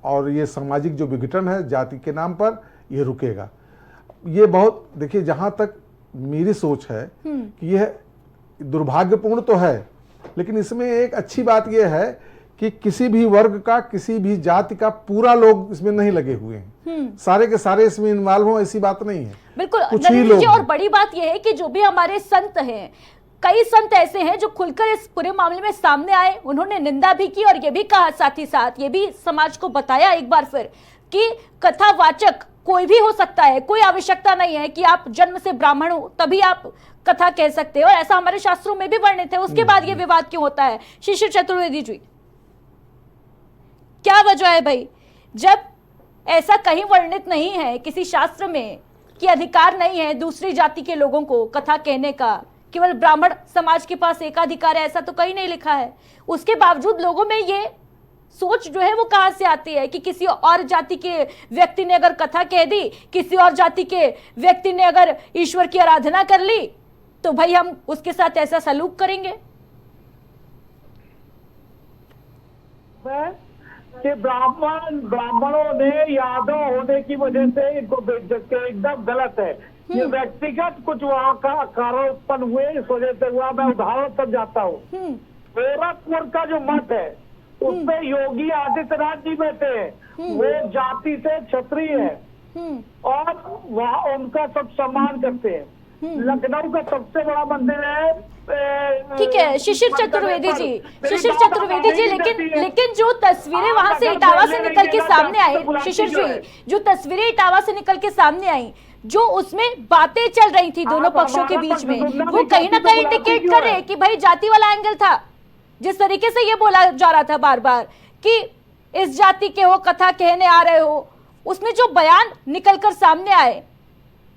और ये सामाजिक जो विघटन है जाति के नाम पर, ये रुकेगा। ये बहुत, देखिए, जहां तक मेरी सोच है कि यह दुर्भाग्यपूर्ण तो है, लेकिन इसमें एक अच्छी बात यह है कि किसी भी वर्ग का, किसी भी जाति का पूरा लोग इसमें नहीं लगे हुए हैं, सारे के सारे इसमें इन्वॉल्व हो, ऐसी बात नहीं है। बिल्कुल कुछ ही नरेंद्र लोग जी, और हैं। बड़ी बात यह है कि जो भी हमारे संत हैं, कई संत ऐसे हैं जो खुलकर इस पूरे मामले में सामने आए, उन्होंने निंदा भी की और ये भी कहा, साथ ही साथ ये भी समाज को बताया एक बार फिर कि कथावाचक कोई भी हो सकता है, कोई आवश्यकता नहीं है कि आप जन्म से ब्राह्मण हो तभी आप कथा कह सकते हो, और ऐसा हमारे शास्त्रों में भी वर्णित है। उसके बाद ये विवाद क्यों होता है? शिशिर चतुर्वेदी जी, क्या वजह है भाई, जब ऐसा कहीं वर्णित नहीं है किसी शास्त्र में कि अधिकार नहीं है दूसरी जाति के लोगों को कथा कहने का, केवल ब्राह्मण समाज के पास एकाधिकार है, ऐसा तो कहीं नहीं लिखा है, उसके बावजूद लोगों में ये सोच जो है वो कहां से आती है कि किसी और जाति के व्यक्ति ने अगर कथा कह दी, किसी और जाति के व्यक्ति ने अगर ईश्वर की आराधना कर ली, तो भाई हम उसके साथ ऐसा सलूक करेंगे? कि ब्राह्मणों ने यादव होने की वजह से इनको बेइज्जत किया, एकदम गलत है। ये व्यक्तिगत कुछ वहाँ का कारण उत्पन्न हुए, इस वजह से हुआ। मैं उदाहरण तक जाता हूँ, गोरखपुर का जो मठ है उसमें योगी आदित्यनाथ जी बैठे हैं, वो जाति से क्षत्रिय है और वहाँ उनका सब सम्मान करते हैं। लखनऊ का सबसे बड़ा मंदिर है, ठीक है शिशिर चतुर्वेदी जी, शिशिर चतुर्वेदी जी, लेकिन जो तस्वीरें वहां से इटावा से निकल के सामने आई, शिशिर जी, जो तस्वीरें इटावा से निकल के सामने आई, जो उसमें बातें चल रही थी दोनों पक्षों के बीच में, वो कहीं ना कहीं इंडिकेट कर रहे कि भाई जाति वाला एंगल था। जिस तरीके से ये बोला जा रहा था बार बार कि इस जाति के हो, कथा कहने आ रहे हो, उसमें जो बयान निकलकर सामने आए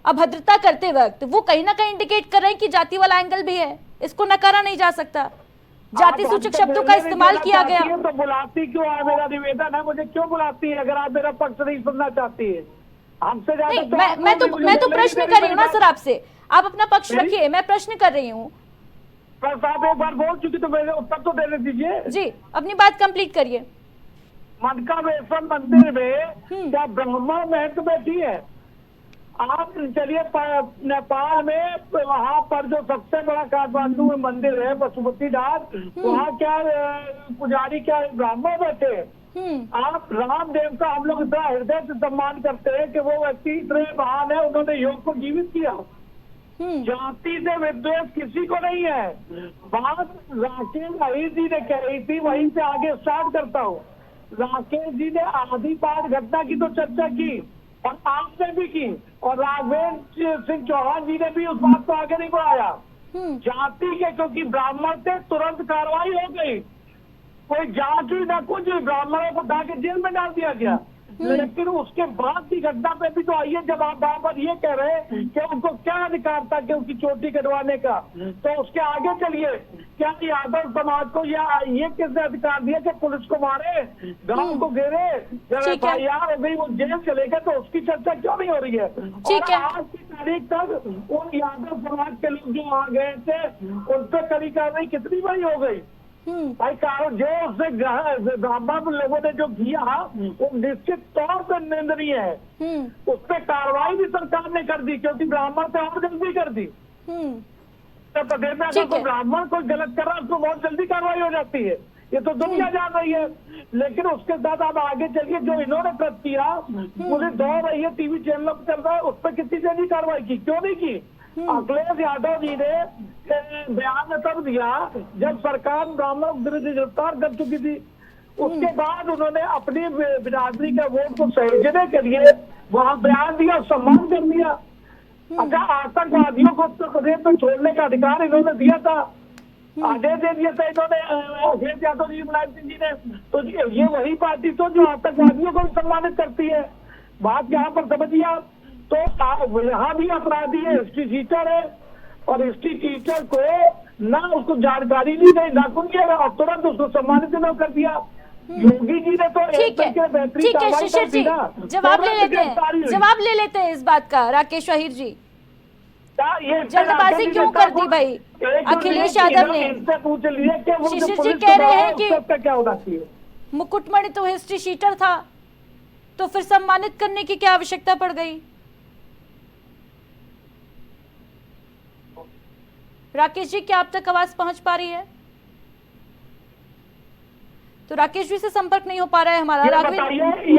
अभद्रता करते वक्त, वो कहीं ना कहीं इंडिकेट कर रहे हैं कि जाति वाला एंगल भी है, इसको नकारा नहीं जा सकता। जाति सूचक शब्दों का इस्तेमाल किया गया। तो बुलाती क्यों है? मेरा निवेदन है, मुझे क्यों बुलाती है अगर आप मेरा पक्ष नहीं सुनना चाहती है? हमसे ज्यादा मैं तो प्रश्न कर रही हूँ ना सर आपसे, आप अपना पक्ष रखिए, मैं प्रश्न कर रही हूँ। बस आप एक बार बोल चुकी तो मेरे उत्तर तो देने दीजिए जी, अपनी बात कंप्लीट करिए। मनकामेश्वर मंदिर में क्या ब्राह्मण महंत बैठी है? आप चलिए नेपाल में, वहाँ पर जो सबसे बड़ा काठमांडू में मंदिर है पशुपतिनाथ, वहाँ क्या पुजारी क्या ब्राह्मण बैठे हैं? आप रामदेव का हम लोग इतना हृदय से सम्मान करते हैं कि वो व्यक्ति इतने महान है, उन्होंने योग को जीवित किया। जाति से विद्वेष किसी को नहीं है। बात राकेश अहीर जी ने कही थी, वहीं से आगे स्टार्ट करता हूँ। राकेश जी ने आदि पाठ घटना की तो चर्चा की और आपने भी की, और राघवेंद्र सिंह चौहान जी ने भी उस बात को आगे नहीं बढ़ाया। जाति के क्योंकि ब्राह्मण थे तुरंत कार्रवाई हो गई, कोई जांच हुई ना कुछ, ब्राह्मणों को उठा के जेल में डाल दिया गया। लेकिन उसके बाद की घटना पे भी तो आइए, जब आप बाबर ये कह रहे हैं कि उनको क्या अधिकार था कि उनकी चोटी कटवाने का, तो उसके आगे चलिए, क्या यादव समाज को या ये किसने अधिकार दिया कि पुलिस को मारे, गांव को घेरे, जब FIR हो गई वो जेल चले गए, तो उसकी चर्चा क्यों नहीं हो रही है? और आज की तारीख तक उन यादव समाज के लोग जो आ गए थे उन पर कड़ी कार्रवाई कितनी बड़ी हो गई भाई? कारण जो उससे ब्राह्मण लोगों ने जो किया वो निश्चित तौर पर निंदनीय है। उस पर कार्रवाई भी सरकार ने कर दी, क्योंकि ब्राह्मण से और जल्दी कर दी। प्रदेश में अगर कोई ब्राह्मण कोई गलत कर रहा है उसको बहुत जल्दी कार्रवाई हो जाती है, ये तो दुनिया जान रही है। लेकिन उसके साथ आप आगे चलिए, जो इन्होंने कृत्य किया पूरी दौड़ रही है, टीवी चैनलों पर चल रहा है, उस पर किसी जल्दी कार्रवाई की क्यों नहीं की? अखिलेश यादव जी ने बयान तब दिया जब सरकार ब्राह्मण विरुद्ध गिरफ्तार कर चुकी थी, उसके बाद उन्होंने अपनी बिरादरी के वोट को सहेजने के लिए वहाँ बयान दिया, सम्मान कर दिया। अच्छा, आतंकवादियों को उत्तर प्रदेश में छोड़ने का अधिकार इन्होंने दिया था, आदेश दे दिया था इन्होंने, अखिलेश यादव जी, मुलायम सिंह जी ने। तो ये वही पार्टी तो जो आतंकवादियों को सम्मानित करती है। बात यहाँ पर समझिए आप, तो यहाँ भी अपराधी है, हिस्ट्री टीचर है, और हिस्ट्री टीचर को ना उसको जानकारी नहीं दी, ना कुछ किया और तुरंत उसको सम्मानित न कर दिया। योगी जी ने तो ठीक है शिशिर जी, जवाब ले लेते हैं इस बात का। राकेश अहीर जी, जल्दबाजी क्यों कर दी भाई अखिलेश यादव ने? पूछ लिए कि शिशिर जी कह रहे हैं कि क्या होना चाहिए, मुकुटमणि तो हिस्ट्री शीटर था, तो फिर सम्मानित करने की क्या आवश्यकता पड़ गई? राकेश जी, क्या आप तक आवाज पहुंच पा रही है? तो राकेश जी से संपर्क नहीं हो पा रहा है हमारा। ये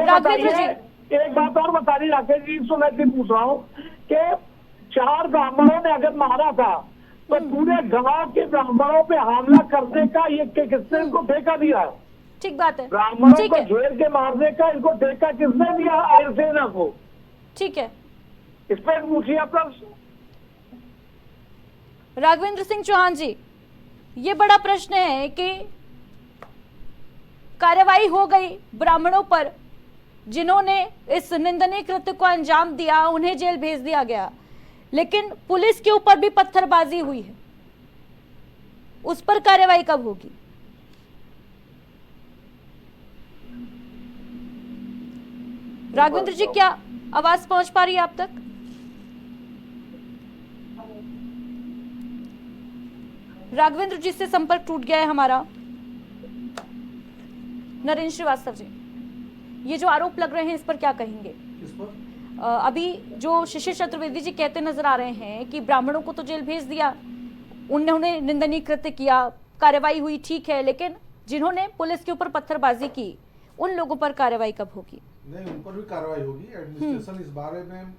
राघवेंद्र जी, एक बात और बता दी राकेश जी, इसको मैं पूछ रहा हूँ कि 4 ब्राह्मणों ने अगर मारा था तो पूरे गांव के ब्राह्मणों पे हमला करने का ये किसने इनको ठेका दिया? ठीक बात है, ब्राह्मणों ठीक को है, घेर के मारने का इनको ठेका किसने दिया? आयर सेना को। ठीक है। इस पर पूछिए आप प्रश्न। राघवेंद्र सिंह चौहान जी, ये बड़ा प्रश्न है कि कार्रवाई हो गई ब्राह्मणों पर जिन्होंने इस निंदनीय कृत्य को अंजाम दिया, उन्हें जेल भेज दिया गया, लेकिन पुलिस के ऊपर भी पत्थरबाजी हुई है, उस पर कार्रवाई कब होगी? राघवेंद्र जी, क्या आवाज पहुंच पा रही है आप तक? राघवेंद्र जी से संपर्क टूट गया है हमारा। नरेंद्र श्रीवास्तव जी, ये जो आरोप लग रहे हैं इस पर क्या कहेंगे? किस पर? अभी जो शिशिर चतुर्वेदी जी कहते नजर आ रहे हैं कि ब्राह्मणों को तो जेल भेज दिया, उन्होंने निंदनीय कृत्य किया, कार्रवाई हुई, ठीक है, लेकिन जिन्होंने पुलिस के ऊपर पत्थरबाजी की उन लोगों पर कार्रवाई कब होगी? नहीं, उन पर भी कार्रवाई होगी। एडमिनिस्ट्रेशन इस बारे में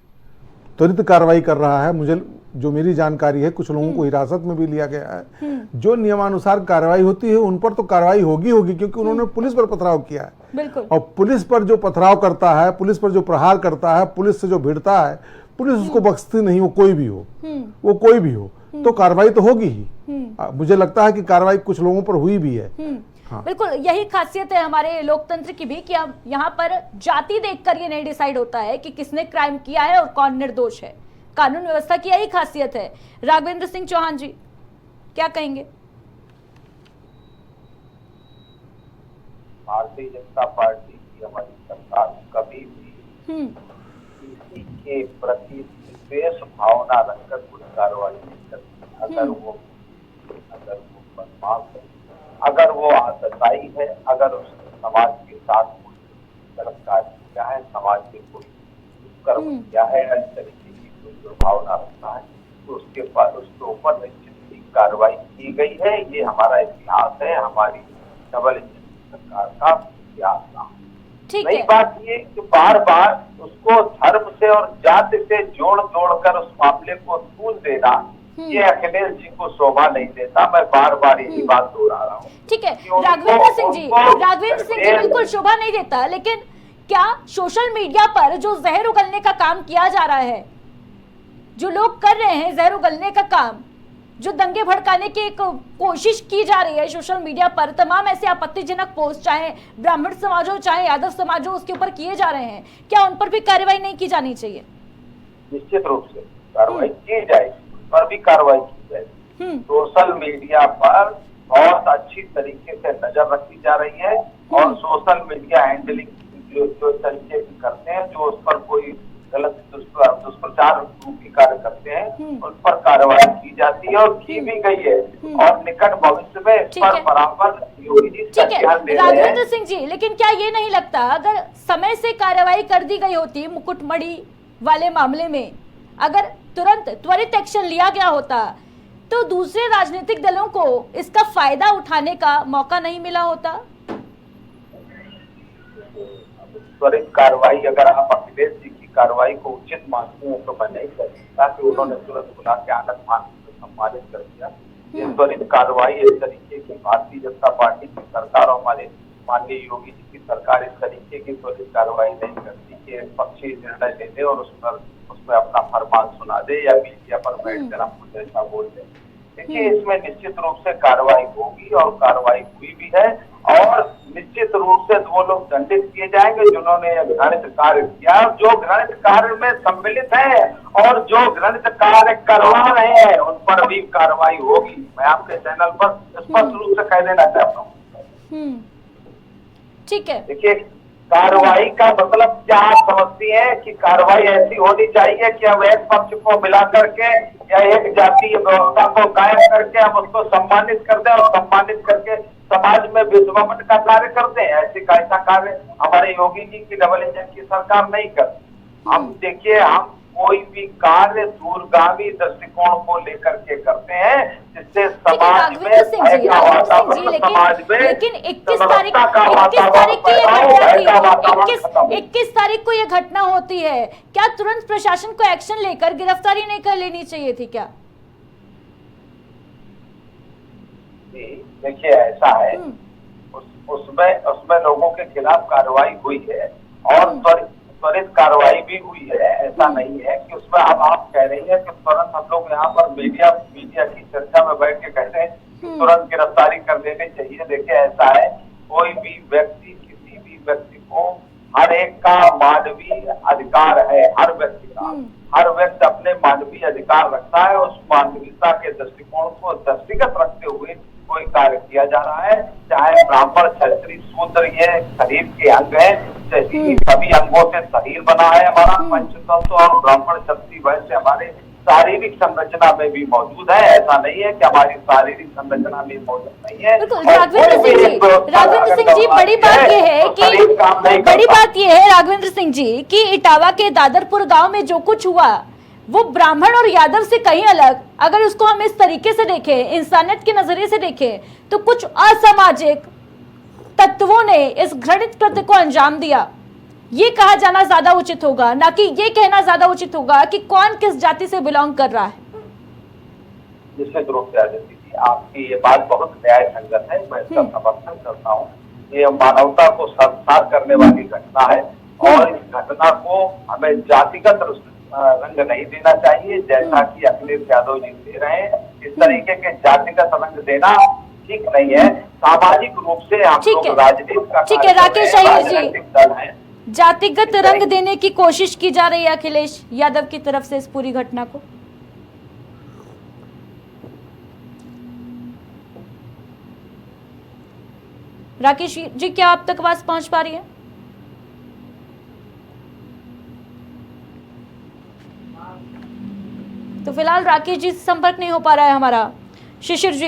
त्वरित कार्रवाई कर रहा है। मुझे जो मेरी जानकारी है, कुछ लोगों को हिरासत में भी लिया गया है। जो नियमानुसार कार्रवाई होती है उन पर तो कार्रवाई होगी, क्योंकि उन्होंने पुलिस पर पथराव किया है। बिल्कुल। और पुलिस पर जो पथराव करता है, पुलिस पर जो प्रहार करता है, पुलिस से जो भिड़ता है, पुलिस उसको बख्शती नहीं, वो कोई भी हो, तो कार्रवाई तो होगी ही। मुझे लगता है कि कार्रवाई कुछ लोगों पर हुई भी है। हाँ। बिल्कुल, यही खासियत है हमारे लोकतंत्र की भी कि अब यहाँ पर जाति देखकर ये नहीं डिसाइड होता है कि किसने क्राइम किया है और कौन निर्दोष है। कानून व्यवस्था की यही खासियत है। राघवेंद्र सिंह चौहान जी, क्या कहेंगे? भारतीय जनता पार्टी की हमारी सरकार कभी भी किसी के प्रति द्वेष भावना रखकर कोई कार्रवाई नहीं करती। अगर वो बदमाश है, अगर वो आतताई है, अगर उसने समाज के साथ कोई गलत कार्य किया है, समाज के कोई दुष्कर्म किया है, इस तरीके की कोई दुर्भावना रखता है, तो उसके ऊपर निश्चित ही कार्रवाई की गई है। ये हमारा इतिहास है, हमारी डबल इंजन सरकार का इतिहास रहा। नई बात ये कि बार बार उसको धर्म से और जाति से जोड़ कर उस मामले को तूल देना, ये अखिलेश जी को शोभा नहीं देता। मैं बार बार यही बात दोहरा रहा हूँ। ठीक है राघवेंद्र सिंह जी, बिल्कुल शोभा नहीं देता, लेकिन क्या सोशल मीडिया पर जो जहर उगलने का काम किया जा रहा है, जो लोग कर रहे हैं जहर उगलने का काम, जो दंगे भड़काने की एक कोशिश की जा रही है सोशल मीडिया पर, तमाम ऐसे आपत्तिजनक पोस्ट, चाहे ब्राह्मण समाज हो चाहे यादव समाज हो, उसके ऊपर किए जा रहे हैं, क्या उन पर भी कार्रवाई नहीं की जानी चाहिए? निश्चित रूप से कार्रवाई की जाएगी, पर भी कार्रवाई की जाएगी। सोशल मीडिया पर बहुत अच्छी तरीके से नजर रखी जा रही है और सोशल मीडिया हैंडलिंग जो तरीके से करते हैं, जो उस पर कोई गलत दुष्प्रचार रूपी कार्य करते हैं, उन पर कार्रवाई की जाती है और की भी गई है। और निकट भविष्य में इस पर बराबर योगी जी ध्यान दे रहे हैं। राघवेंद्र सिंह जी, लेकिन क्या ये नहीं लगता अगर समय से कार्रवाई कर दी गई होती मुकुटमणि वाले मामले में, अगर तुरंत त्वरित एक्शन लिया गया होता, तो दूसरे राजनीतिक दलों को इसका फायदा उठाने का मौका नहीं मिला होता? त्वरित कार्रवाई, अगर आप अखिलेश जी की कार्रवाई को उचित मानते हैं तो मैं नहीं कर सकता कि उन्होंने तुरंत बुला के आनंद मान सम्मानित कर दिया। ये त्वरित कार्रवाई इस तरीके की भारतीय जनता पार्टी की सरकार और हमारे माननीय योगी जी की सरकार इस तरीके की त्वरित कार्रवाई नहीं करती कि एक पक्षी निर्णय ले दे और उसमें अपना फरमान सुना दे या मीडिया पर बैठकर हम कुछ ऐसा बोल दे। देखिए, इसमें निश्चित रूप से कार्रवाई होगी और कार्रवाई हुई भी है और निश्चित रूप से वो लोग दंडित किए जाएंगे जिन्होंने घृणित कार्य किया, जो घृणित कार्य में सम्मिलित है और जो घृणित कार्य करवा रहे हैं उन पर भी कार्रवाई होगी। मैं आपके चैनल पर स्पष्ट रूप से कह देना चाहता हूँ। ठीक है, देखिए, कार्रवाई का मतलब क्या आप समझती हैं कि कार्रवाई ऐसी होनी चाहिए कि हम एक पक्ष को मिला करके या एक जातीय व्यवस्था को कायम करके हम उसको सम्मानित कर दें और सम्मानित करके समाज में विद्वमन का कार्य करते हैं। ऐसा कार्य हमारे योगी जी की डबल इंजन की सरकार नहीं करती। हम देखिए, हम कोई भी कार्य दूरगामी दृष्टिकोण को लेकर के करते हैं, जिससे समाज में भय का वातावरण, समाज में लेकिन 21 तारीख की ये घटना थी, 21 तारीख को ये घटना होती है, क्या तुरंत प्रशासन को एक्शन लेकर गिरफ्तारी नहीं कर लेनी चाहिए थी क्या? देखिए ऐसा है, उसमें लोगों के खिलाफ कार्रवाई हुई है और त्वरित कार्रवाई भी हुई है। ऐसा नहीं है कि उसमें अब आप कह रही हैं कि तुरंत हम लोग यहाँ पर मीडिया की चर्चा में बैठ के कहते हैं कि तुरंत गिरफ्तारी कर लेनी चाहिए। देखिए ऐसा है, कोई भी व्यक्ति किसी भी व्यक्ति को, हर एक का मानवीय अधिकार है, हर व्यक्ति का, हर व्यक्ति अपने मानवीय अधिकार रखता है। उस मानवीयता के दृष्टिकोण को दृष्टिगत रखते हुए कोई कार्य किया जा रहा है, चाहे ब्राह्मण, क्षत्रिय, शूद्र, ये शरीर के अंग है, सभी अंगों से शरीर बना है हमारा पंचतत्व, और ब्राह्मण, क्षत्रिय, वैसे हमारे शारीरिक संरचना में भी मौजूद है। ऐसा नहीं है कि हमारी शारीरिक संरचना में मौजूद नहीं है। राघवेंद्र सिंह जी, बड़ी बात ये है राघवेंद्र सिंह जी कि इटावा के दादरपुर गांव में जो कुछ हुआ वो ब्राह्मण और यादव से कहीं अलग, अगर उसको हम इस तरीके से देखें, इंसानियत के नजरिए से देखें, तो कुछ असामाजिक तत्वों ने इस घृणित कृत्य को अंजाम दिया। ये कहा जाना ज्यादा उचित होगा, ना कि ये कहना ज्यादा उचित होगा कि कौन किस जाति से बिलोंग कर रहा है। निश्चित रूप से आदित्य जी, आपकी ये बात बहुत न्याय संगत है, मैं इसका समर्थन करता हूँ। ये मानवता को शर्मसार करने वाली घटना है और इस घटना को हमें जातिगत रंग नहीं देना चाहिए, जैसा कि अखिलेश यादव जी दे रहे हैं। इस तरीके के जातिगत रंग देना ठीक नहीं है। सामाजिक रूप से हम लोग राजनीति का, ठीक है राकेश अय्यर जी, जातिगत रंग देने की कोशिश की जा रही है अखिलेश यादव की तरफ से इस पूरी घटना को। राकेश जी, क्या आप तक आवाज पहुंच पा रही है? तो फिलहाल राकेश जी से संपर्क नहीं हो पा रहा है हमारा। शिशिर जी,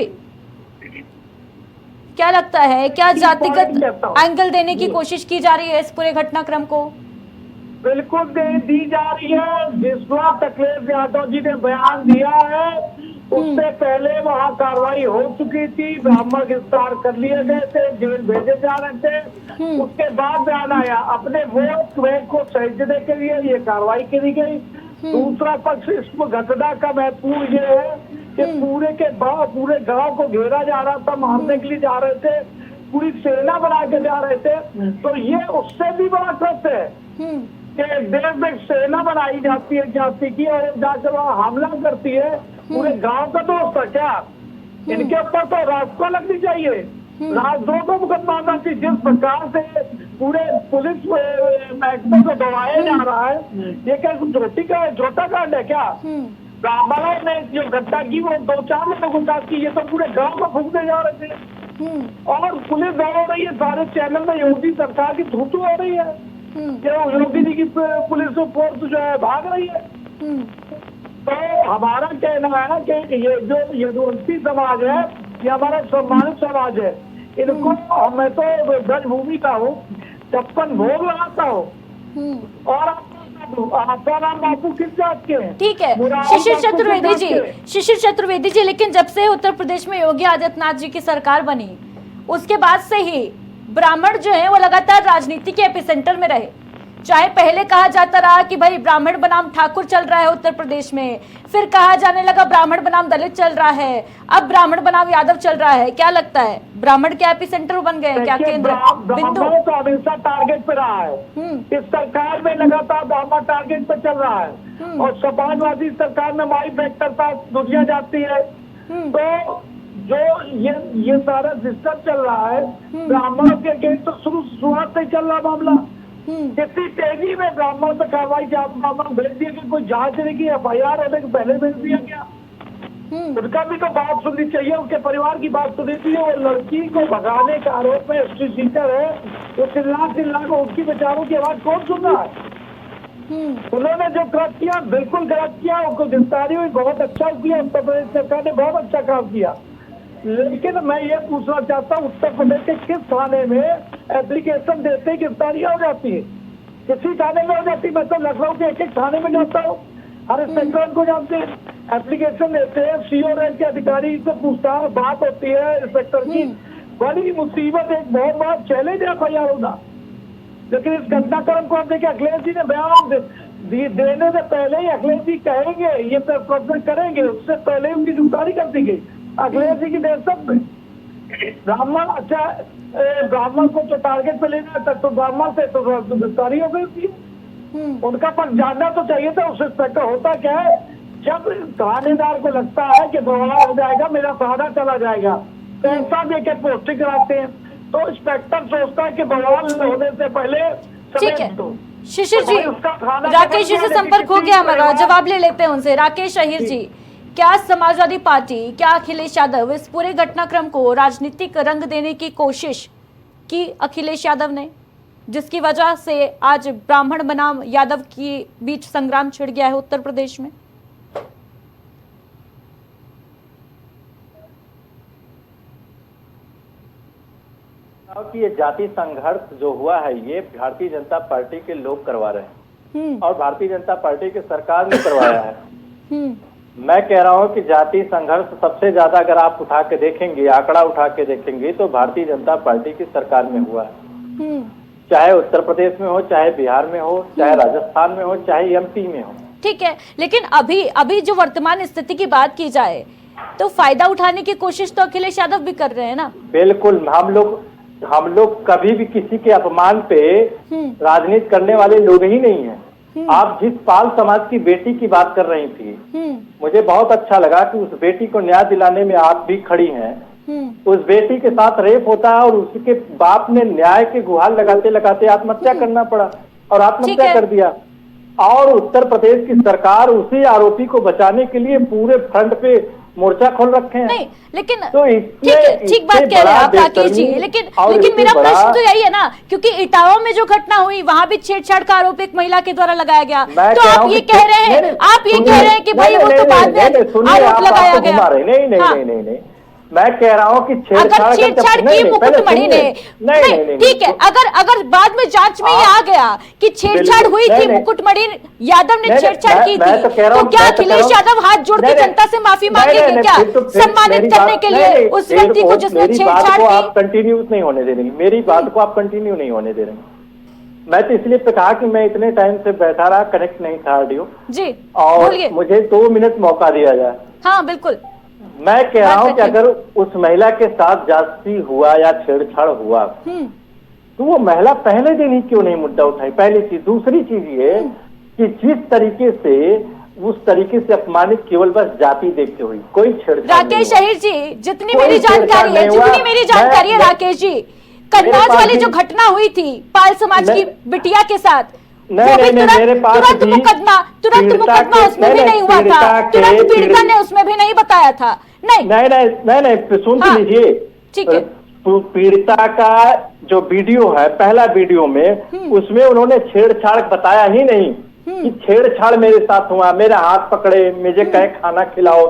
क्या लगता है, क्या जातिगत एंगल देने की कोशिश की जा रही है इस पूरे घटनाक्रम को? बिल्कुल दी जा रही है। जिस वक्त अखिलेश यादव जी ने बयान दिया है उससे पहले वहाँ कार्रवाई हो चुकी थी, ब्राह्मण गिरफ्तार कर लिए गए थे, जेल भेजे जा रहे थे। उसके बाद बयान आया, अपने वोट बैंक को सहेजने के लिए ये कार्रवाई करी गई। दूसरा पक्ष इस घटना का महत्वपूर्ण ये है कि पूरे गांव को घेरा जा रहा था, मारने के लिए जा रहे थे, पूरी सेना बना के जा रहे थे। तो ये उससे भी बड़ा कृत्य है कि देश में सेना बनाई जाती है जाति की और जाकर वहाँ हमला करती है। पूरे गांव का दोस्त है क्या? इनके ऊपर तो रास्ता लगनी चाहिए, राजद्रोह को मुकदमा आना चाहिए। जिस प्रकार से पूरे पुलिस महकमे को दबाया जा रहा है, ये क्या झोटा कांड है क्या? ब्राह्मणों ने जो घटना की वो 2-4 लोगों के साथ की, ये तो पूरे गांव को फूंकने जा रहे थे। और पुलिस दौड़ रही है, सारे चैनल में योगी सरकार की थूथू हो रही है, योगी जी की पुलिस फोर्स जो है भाग रही है। तो हमारा कहना है कि ये जो यदुवंशी समाज है, ये हमारा सम्मानित समाज है, इनको मैं तो ब्रजभूमि का हूँ, 56 भोग लगाता हूँ। और आपका नाम बापू किस जात के हैं? ठीक है शिशिर चतुर्वेदी जी, लेकिन जब से उत्तर प्रदेश में योगी आदित्यनाथ जी की सरकार बनी, उसके बाद से ही ब्राह्मण जो है वो लगातार राजनीति के एपिसेंटर में रहे। चाहे पहले कहा जाता रहा कि भाई ब्राह्मण बनाम ठाकुर चल रहा है उत्तर प्रदेश में, फिर कहा जाने लगा ब्राह्मण बनाम दलित चल रहा है, अब ब्राह्मण बनाम यादव चल रहा है। क्या लगता है, ब्राह्मण के एपिसेंटर बन गए क्या केंद्र बिंदु? तो हमेशा टारगेट पे रहा है, इस सरकार में लगातार ब्राह्मण टारगेट पे चल रहा है और समाजवादी सरकार में माई फैक्टर पास दुनिया जाती है। तो जो ये सारा सिस्टम चल रहा है, ब्राह्मणों के अगेंस्ट तो शुरुआत से चल रहा मामला। कितनी तेजी में ब्राह्मण पर कार्रवाई ब्राह्मण भेज दिया कि कोई जांच नहीं की, FIR होने के पहले भेज दिया गया। उनका भी तो बात सुननी चाहिए, उनके परिवार की बात सुननी चाहिए। वो लड़की को भगाने के आरोप में हिस्ट्री सीटर है, वो चिल्ला को उनकी बेचारों की आवाज कौन सुन रहा है? उन्होंने जो गलत किया बिल्कुल गलत किया, उनको गिरफ्तारी हुई, बहुत अच्छा किया, उत्तर प्रदेश सरकार ने बहुत अच्छा काम किया। लेकिन मैं ये पूछना चाहता हूँ, उत्तर प्रदेश के किस थाने में एप्लीकेशन देते गिरफ्तारियां हो जाती है? किसी थाने में हो जाती? मैं तो लखनऊ के एक थाने में जाता हूँ, हर इंस्पेक्टर को जानते हैं, एप्लीकेशन देते हैं, सीओ रैंक के अधिकारी से पूछताछ बात होती है इंस्पेक्टर की। बड़ी मुसीबत, एक बहुत बड़ा चैलेंज है FIR होना। लेकिन इस घटनाक्रम को हम देखें, अखिलेश जी ने बयान देने से पहले ही अखिलेश जी कहेंगे, ये प्रश्न करेंगे, उससे पहले ही उनकी गिरफ्तारी कर दी गई अखिलेश जी की नेतृत्व में। ब्राह्मण, अच्छा ब्राह्मण को तो टारगेट पे लेना तक तो ब्राह्मण से तो गिरफ्तारी हो गई थी। उनका पर जानना तो चाहिए था उस इंस्पेक्टर। होता क्या है, जब थानेदार को लगता है कि बवाल हो जाएगा, मेरा सहारा चला जाएगा, पैसा देकर पोस्टिंग कराते हैं, तो इंस्पेक्टर सोचता है कि बवाल होने से पहले ठीक है। शिशिर जी, राकेश जी से संपर्क हो गया हमारा, जवाब ले लेते हैं उनसे। राकेश अहिर जी, क्या समाजवादी पार्टी, क्या अखिलेश यादव इस पूरे घटनाक्रम को राजनीतिक रंग देने की कोशिश की अखिलेश यादव ने, जिसकी वजह से आज ब्राह्मण बनाम यादव के बीच संग्राम छिड़ गया है उत्तर प्रदेश में? कि ये जाति संघर्ष जो हुआ है ये भारतीय जनता पार्टी के लोग करवा रहे हैं और भारतीय जनता पार्टी की सरकार ने करवाया है। मैं कह रहा हूं कि जाति संघर्ष सबसे ज्यादा अगर आप उठा के देखेंगे, आंकड़ा उठा के देखेंगे, तो भारतीय जनता पार्टी की सरकार में हुआ है। चाहे उत्तर प्रदेश में हो, चाहे बिहार में हो, चाहे राजस्थान में हो, चाहे MP में हो। ठीक है, लेकिन अभी जो वर्तमान स्थिति की बात की जाए तो फायदा उठाने की कोशिश तो अखिलेश यादव भी कर रहे हैं ना। बिल्कुल, हम लोग कभी भी किसी के अपमान पे राजनीति करने वाले लोग ही नहीं हैं। आप जिस पाल समाज की बेटी की बात कर रही थी, मुझे बहुत अच्छा लगा कि उस बेटी को न्याय दिलाने में आप भी खड़ी हैं। उस बेटी के साथ रेप होता है और उसके बाप ने न्याय के गुहार लगाते लगाते आत्महत्या करना पड़ा और आत्महत्या कर दिया। और उत्तर प्रदेश की सरकार उसी आरोपी को बचाने के लिए पूरे फ्रंट पे मोर्चा खोल रखे हैं। नहीं, लेकिन तो ठीक बात कह रहे हैं आप राकेश जी, लेकिन मेरा प्रश्न तो यही है ना, क्योंकि इटावा में जो घटना हुई वहां भी छेड़छाड़ का आरोप एक महिला के द्वारा लगाया गया। तो आप ये कह रहे हैं, कि भाई वो तो बाद में आरोप लगाया गया। नहीं, मैं कह रहा हूँ कि छेड़छाड़ की मुकुटमणि ने, नहीं ठीक है, अगर बाद में जांच में ये आ गया कि छेड़छाड़ हुई थी, मुकुटमणि यादव ने छेड़छाड़ की थी, तो क्या अखिलेश यादव हाथ जोड़ के जनता से माफी मांगेंगे क्या, सम्मानित करने के लिए उस व्यक्ति को जिसने छेड़छाड़ की? आप कंटिन्यू नहीं होने दे रही, मेरी बात को आप कंटिन्यू नहीं होने दे रही। मैं तो इसलिए कहा कि मैं इतने टाइम से बैठा रहा, कनेक्ट नहीं था ऑडियो जी, और मुझे 2 मिनट मौका दिया जाए। हाँ बिल्कुल, मैं कह रहा हूं कि अगर उस महिला के साथ जाति हुआ या छेड़छाड़ हुआ तो वो महिला पहले दिन ही क्यों नहीं मुद्दा उठाई? पहली चीज। दूसरी चीज ये कि जिस तरीके से उस तरीके से अपमानित केवल बस जाति देखते हुई, कोई छेड़छाड़। राकेश अहिर जी, जितनी मेरी जानकारी है राकेश जी, कन्नौज वाली जो घटना हुई थी पाल समाज की बिटिया के साथ, मेरे पास तुरंत मुकदमा उसमें भी नहीं हुआ था, तुरंत पीड़िता ने उसमें भी नहीं बताया था। नहीं, सुन लीजिए, ठीक है। पीड़िता का जो वीडियो है, पहला वीडियो में, उसमें उन्होंने छेड़छाड़ बताया ही नहीं कि छेड़छाड़ मेरे साथ हुआ, मेरे हाथ पकड़े, मुझे कहे खाना खिलाओ।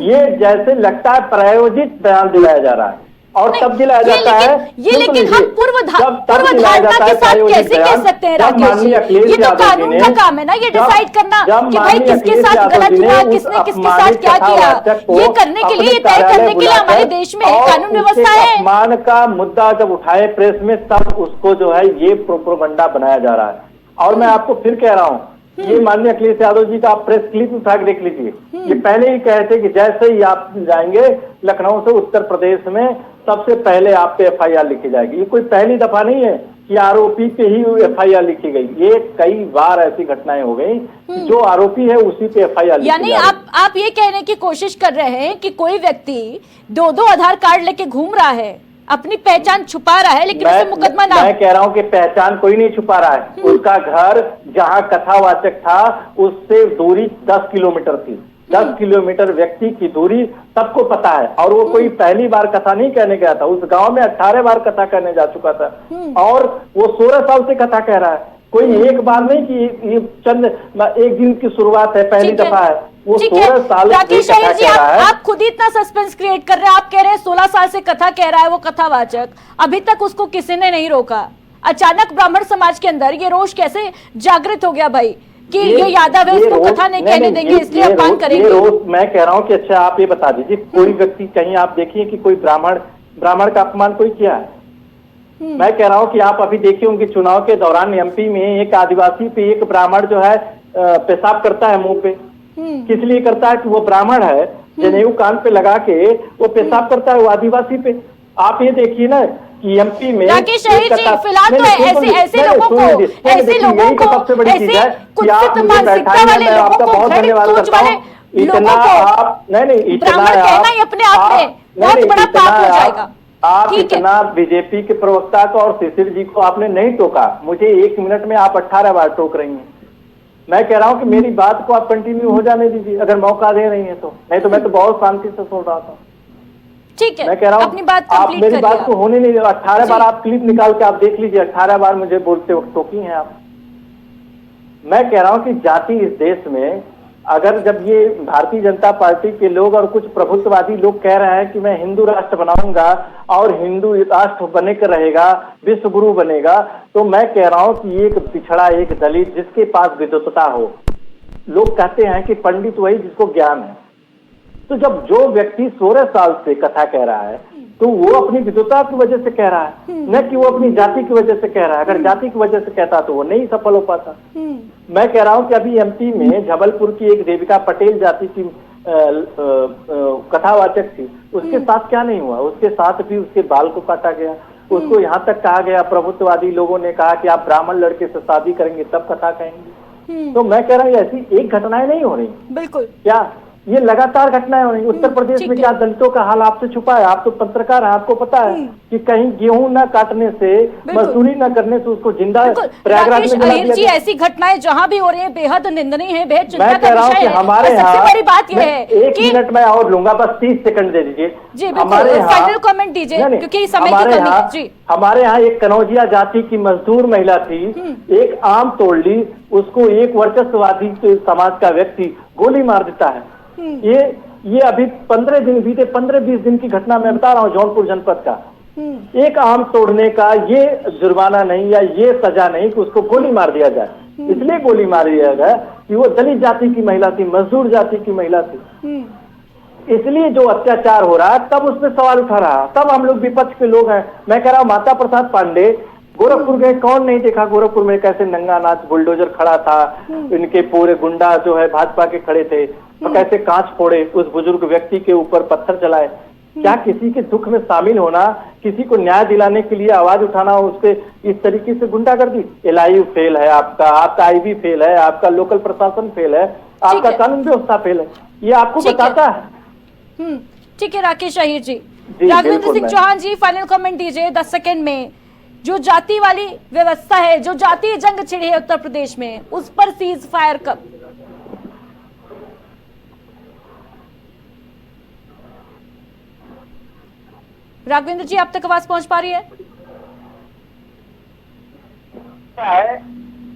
ये जैसे लगता है प्रायोजित बयान दिलाया जा रहा है और तब दिलाया जाता है। लेकिन हम पूर्वधारणा के साथ कैसे कह सकते हैं राकेश जी? ये तो कानून का काम है ना, ये डिसाइड करना कि भाई किसके साथ गलत हुआ, किसने किसके साथ क्या किया। ये करने के लिए, तय करने के लिए हमारे देश में कानून व्यवस्था है। अपमान का मुद्दा जब उठाए प्रेस में, तब उसको जो है ये प्रोपेगेंडा बनाया जा रहा है। और मैं आपको फिर कह रहा हूँ, ये माननीय अखिलेश यादव जी का आप प्रेस क्लिप उठा के देख लीजिए। ये पहले ही कहे थे कि जैसे ही आप जाएंगे लखनऊ से उत्तर प्रदेश में, सबसे पहले आप पे FIR लिखी जाएगी। ये कोई पहली दफा नहीं है कि आरोपी पे ही FIR लिखी गई। ये कई बार ऐसी घटनाएं हो गई, जो आरोपी है उसी पे FIR लिखी। यानी आप ये कहने की कोशिश कर रहे हैं कि कोई व्यक्ति 2 आधार कार्ड लेके घूम रहा है, अपनी पहचान छुपा रहा है, लेकिन उसे मुकदमा ना। मैं कह रहा हूं कि पहचान कोई नहीं छुपा रहा है। उसका घर जहां कथावाचक था उससे दूरी 10 किलोमीटर थी। 10 किलोमीटर व्यक्ति की दूरी सबको पता है। और वो कोई पहली बार कथा नहीं कहने गया था, उस गांव में 18 बार कथा कहने जा चुका था और वो 16 साल से कथा कह रहा है। कोई एक बार नहीं कि ये चंद एक दिन की शुरुआत है, पहली दफा है। वो 16 साल राकेश अहिर जी, आप खुद ही इतना सस्पेंस क्रिएट कर रहे हैं। आप कह रहे हैं 16 साल से कथा कह रहा है वो कथावाचक, अभी तक उसको किसी ने नहीं रोका। अचानक ब्राह्मण समाज के अंदर ये रोष कैसे जागृत हो गया भाई? कि ये यादव है, उसको कथा नहीं कहने देंगे, इसलिए हम मांग करेंगे। मैं कह रहा हूँ कि अच्छा आप ये बता दीजिए, कोई व्यक्ति कहीं आप देखिए कि कोई ब्राह्मण का अपमान कोई किया है? मैं कह रहा हूँ कि आप अभी देखिए उनके चुनाव के दौरान एमपी में एक आदिवासी पे एक ब्राह्मण जो है पेशाब करता है मुंह पे। किस लिए करता है? कि वो ब्राह्मण है, जनेऊ कान पे लगा के वो पेशाब करता है वो आदिवासी पे। आप ये देखिए ना कि एमपी में राकेश शहीद जी, फिलहाल तो ऐसे लोगों को सबसे बड़ी चीज है कि आप मुझे बैठाइए, मैं आपका बहुत धन्यवाद करता हूँ। इतना आप नहीं इतना अपने आप में बहुत बड़ा पाप हो जाएगा। आप इतना बीजेपी के प्रवक्ता को और शिशिर जी को आपने नहीं टोका। मुझे 1 मिनट में आप 18 बार टोक रही हैं। मैं कह रहा हूं कि मेरी बात को आप कंटिन्यू हो जाने दीजिए, अगर मौका दे रही हैं तो। नहीं तो मैं तो बहुत शांति से सुन रहा था। ठीक है, मैं कह रहा हूं अपनी बात आप मेरी बात को होने नहीं दे। 18 बार आप क्लिप निकाल के आप देख लीजिए, 18 बार मुझे बोलते वक्त टोकी हैं आप। मैं कह रहा हूं कि जाति इस देश में, अगर जब ये भारतीय जनता पार्टी के लोग और कुछ प्रभुत्ववादी लोग कह रहे हैं कि मैं हिंदू राष्ट्र बनाऊंगा और हिंदू राष्ट्र बने कर रहेगा, विश्व गुरु बनेगा, तो मैं कह रहा हूं कि एक पिछड़ा, एक दलित जिसके पास विद्वत्ता हो, लोग कहते हैं कि पंडित वही जिसको ज्ञान है। तो जब जो व्यक्ति 16 साल से कथा कह रहा है तो वो अपनी विद्वता की वजह से कह रहा है, न कि वो अपनी जाति की वजह से कह रहा है। अगर जाति की वजह से कहता तो वो नहीं सफल हो पाता। मैं कह रहा हूं कि अभी एमपी में जबलपुर की एक देविका पटेल जाति की कथावाचक थी, उसके साथ क्या नहीं हुआ? उसके साथ भी उसके बाल को काटा गया। उसको यहाँ तक कहा गया, प्रभुत्ववादी लोगों ने कहा कि आप ब्राह्मण लड़के से शादी करेंगे तब कथा कहेंगे। तो मैं कह रहा हूँ ऐसी एक घटनाएं नहीं हो रही। बिल्कुल, क्या ये लगातार घटनाएं हो रही? उत्तर प्रदेश में क्या दलितों का हाल आपसे छुपा है? आप तो पत्रकार हैं, आपको पता है कि कहीं गेहूं न काटने से, मजदूरी न करने से उसको जिंदा प्रयागराज में जला दिया जी। ऐसी घटनाएं जहां भी हो रही है बेहद निंदनीय है, बेहद चिंता मैं कह रहा हूँ कि हमारे यहाँ सबसे बड़ी बात यह है। 1 मिनट में और लूंगा, बस 30 सेकंड दे दीजिए जी। हमारे फाइनल कमेंट दीजिए क्योंकि समय की कमी है जी। हमारे यहाँ एक कनौजिया जाति की मजदूर महिला थी, एक आम तोड़ ली, उसको एक वर्चस्ववादी समाज का व्यक्ति गोली मार देता है। ये अभी 15 दिन बीते, 15-20 दिन की घटना मैं बता रहा हूँ जौनपुर जनपद का। एक आम तोड़ने का ये जुर्माना नहीं या ये सजा नहीं कि उसको गोली मार दिया जाए। इसलिए गोली मार दिया गया कि वो दलित जाति की महिला थी, मजदूर जाति की महिला थी। इसलिए जो अत्याचार हो रहा है तब उसमें सवाल उठा रहा, तब हम लोग विपक्ष के लोग हैं। मैं कह रहा हूँ माता प्रसाद पांडे गोरखपुर गए, कौन नहीं देखा गोरखपुर में कैसे नंगा नाच बुलडोजर खड़ा था, इनके पूरे गुंडा जो है भाजपा के खड़े थे, तो कैसे कांच फोड़े, उस बुजुर्ग व्यक्ति के ऊपर पत्थर चलाए। क्या किसी के दुख में शामिल होना, किसी को न्याय दिलाने के लिए आवाज उठाना, उसके इस तरीके से गुंडागर्दी? एलआईयू फेल है आपका आईबी फेल है, आपका लोकल प्रशासन फेल है, आपका कानून व्यवस्था फेल है, ये आपको बताता है। ठीक है राकेश अहीर जी। राघवेंद्र सिंह चौहान जी, फाइनल कमेंट दीजिए 10 सेकेंड में। जो जाति वाली व्यवस्था है, जो जातीय जंग छिड़ी है उत्तर प्रदेश में, उस पर सीज फायर कब? राघवेंद्र जी, आप तक आवाज पहुंच पा रही है?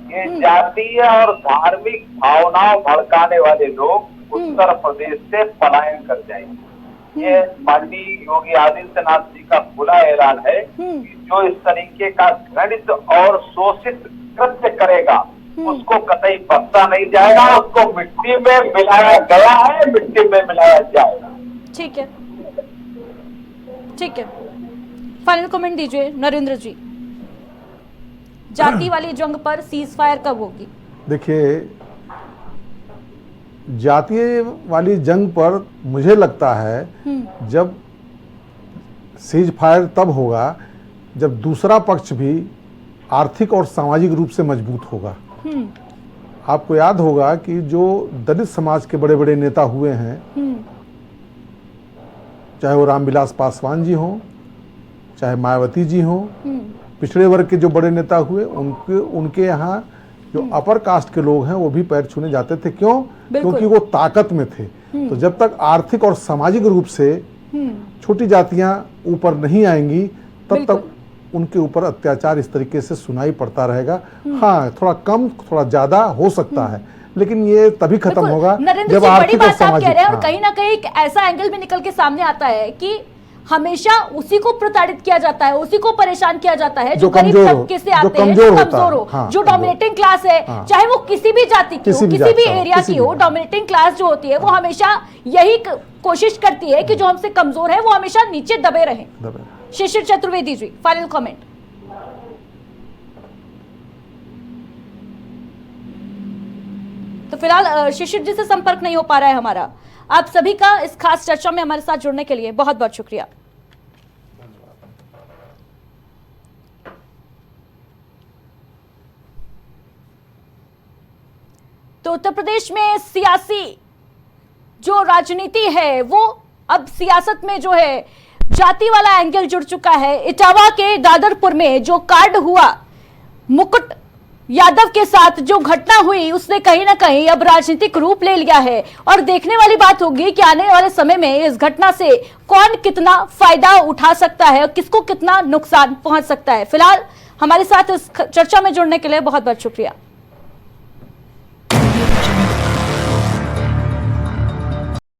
ये जातीय और धार्मिक भावनाओं भड़काने वाले लोग उत्तर प्रदेश से पलायन कर जाएंगे। ये माननीय योगी आदित्यनाथ जी का खुला ऐलान है कि जो इस तरीके का घृणित और शोषित कृत्य करेगा उसको कतई बख्शा नहीं जाएगा, उसको मिट्टी में मिलाया गया है, मिट्टी में मिलाया जाएगा। ठीक है, ठीक है। फाइनल कमेंट दीजिए नरेंद्र जी, जाति वाली जंग पर सीज फायर कब होगी? देखिए, जातीय वाली जंग पर मुझे लगता है जब सीज फायर तब होगा जब दूसरा पक्ष भी आर्थिक और सामाजिक रूप से मजबूत होगा। आपको याद होगा कि जो दलित समाज के बड़े बड़े नेता हुए हैं, चाहे वो रामविलास पासवान जी हों, चाहे मायावती जी हों, पिछड़े वर्ग के जो बड़े नेता हुए, उनके यहाँ जो अपर कास्ट के लोग हैं वो भी पैर छूने जाते थे। क्यों? क्योंकि वो ताकत में थे। तो जब तक आर्थिक और सामाजिक रूप से छोटी जातियां ऊपर नहीं आएंगी तब तक उनके ऊपर अत्याचार इस तरीके से सुनाई पड़ता रहेगा। हाँ, थोड़ा कम थोड़ा ज्यादा हो सकता है, लेकिन ये तभी खत्म होगा जब आर्थिक और सामाजिक। और कहीं ना कहीं एक ऐसा एंगल भी निकल के सामने आता है कि हमेशा उसी को प्रताड़ित किया जाता है, उसी को परेशान किया जाता है जो गरीब कमजोर हो, तबके से जो आते हैं, कमजोर जो होता कमजोर हो, है। हाँ, जो कमजोर। डोमिनेटिंग क्लास है, हाँ। चाहे वो किसी भी जाति की हो, किसी भी किसी भी जाति का हो, एरिया किसी की हो, भी। डोमिनेटिंग क्लास जो होती है वो हमेशा यही कोशिश करती है कि जो हमसे कमजोर है वो हमेशा नीचे दबे रहें। शिशिर चतुर्वेदी जी, फाइनल कमेंट। तो फिलहाल शिशिर जी से संपर्क नहीं हो पा रहा है हमारा। आप सभी का इस खास चर्चा में हमारे साथ जुड़ने के लिए बहुत बहुत शुक्रिया। तो उत्तर प्रदेश में सियासी जो राजनीति है वो अब सियासत में जो है जाति वाला एंगल जुड़ चुका है। इटावा के दादरपुर में जो कांड हुआ मुकुट यादव के साथ, जो घटना हुई, उसने कहीं ना कहीं अब राजनीतिक रूप ले लिया है और देखने वाली बात होगी कि आने वाले समय में इस घटना से कौन कितना फायदा उठा सकता है और किसको कितना नुकसान पहुंच सकता है। फिलहाल हमारे साथ इस चर्चा में जुड़ने के लिए बहुत बहुत शुक्रिया।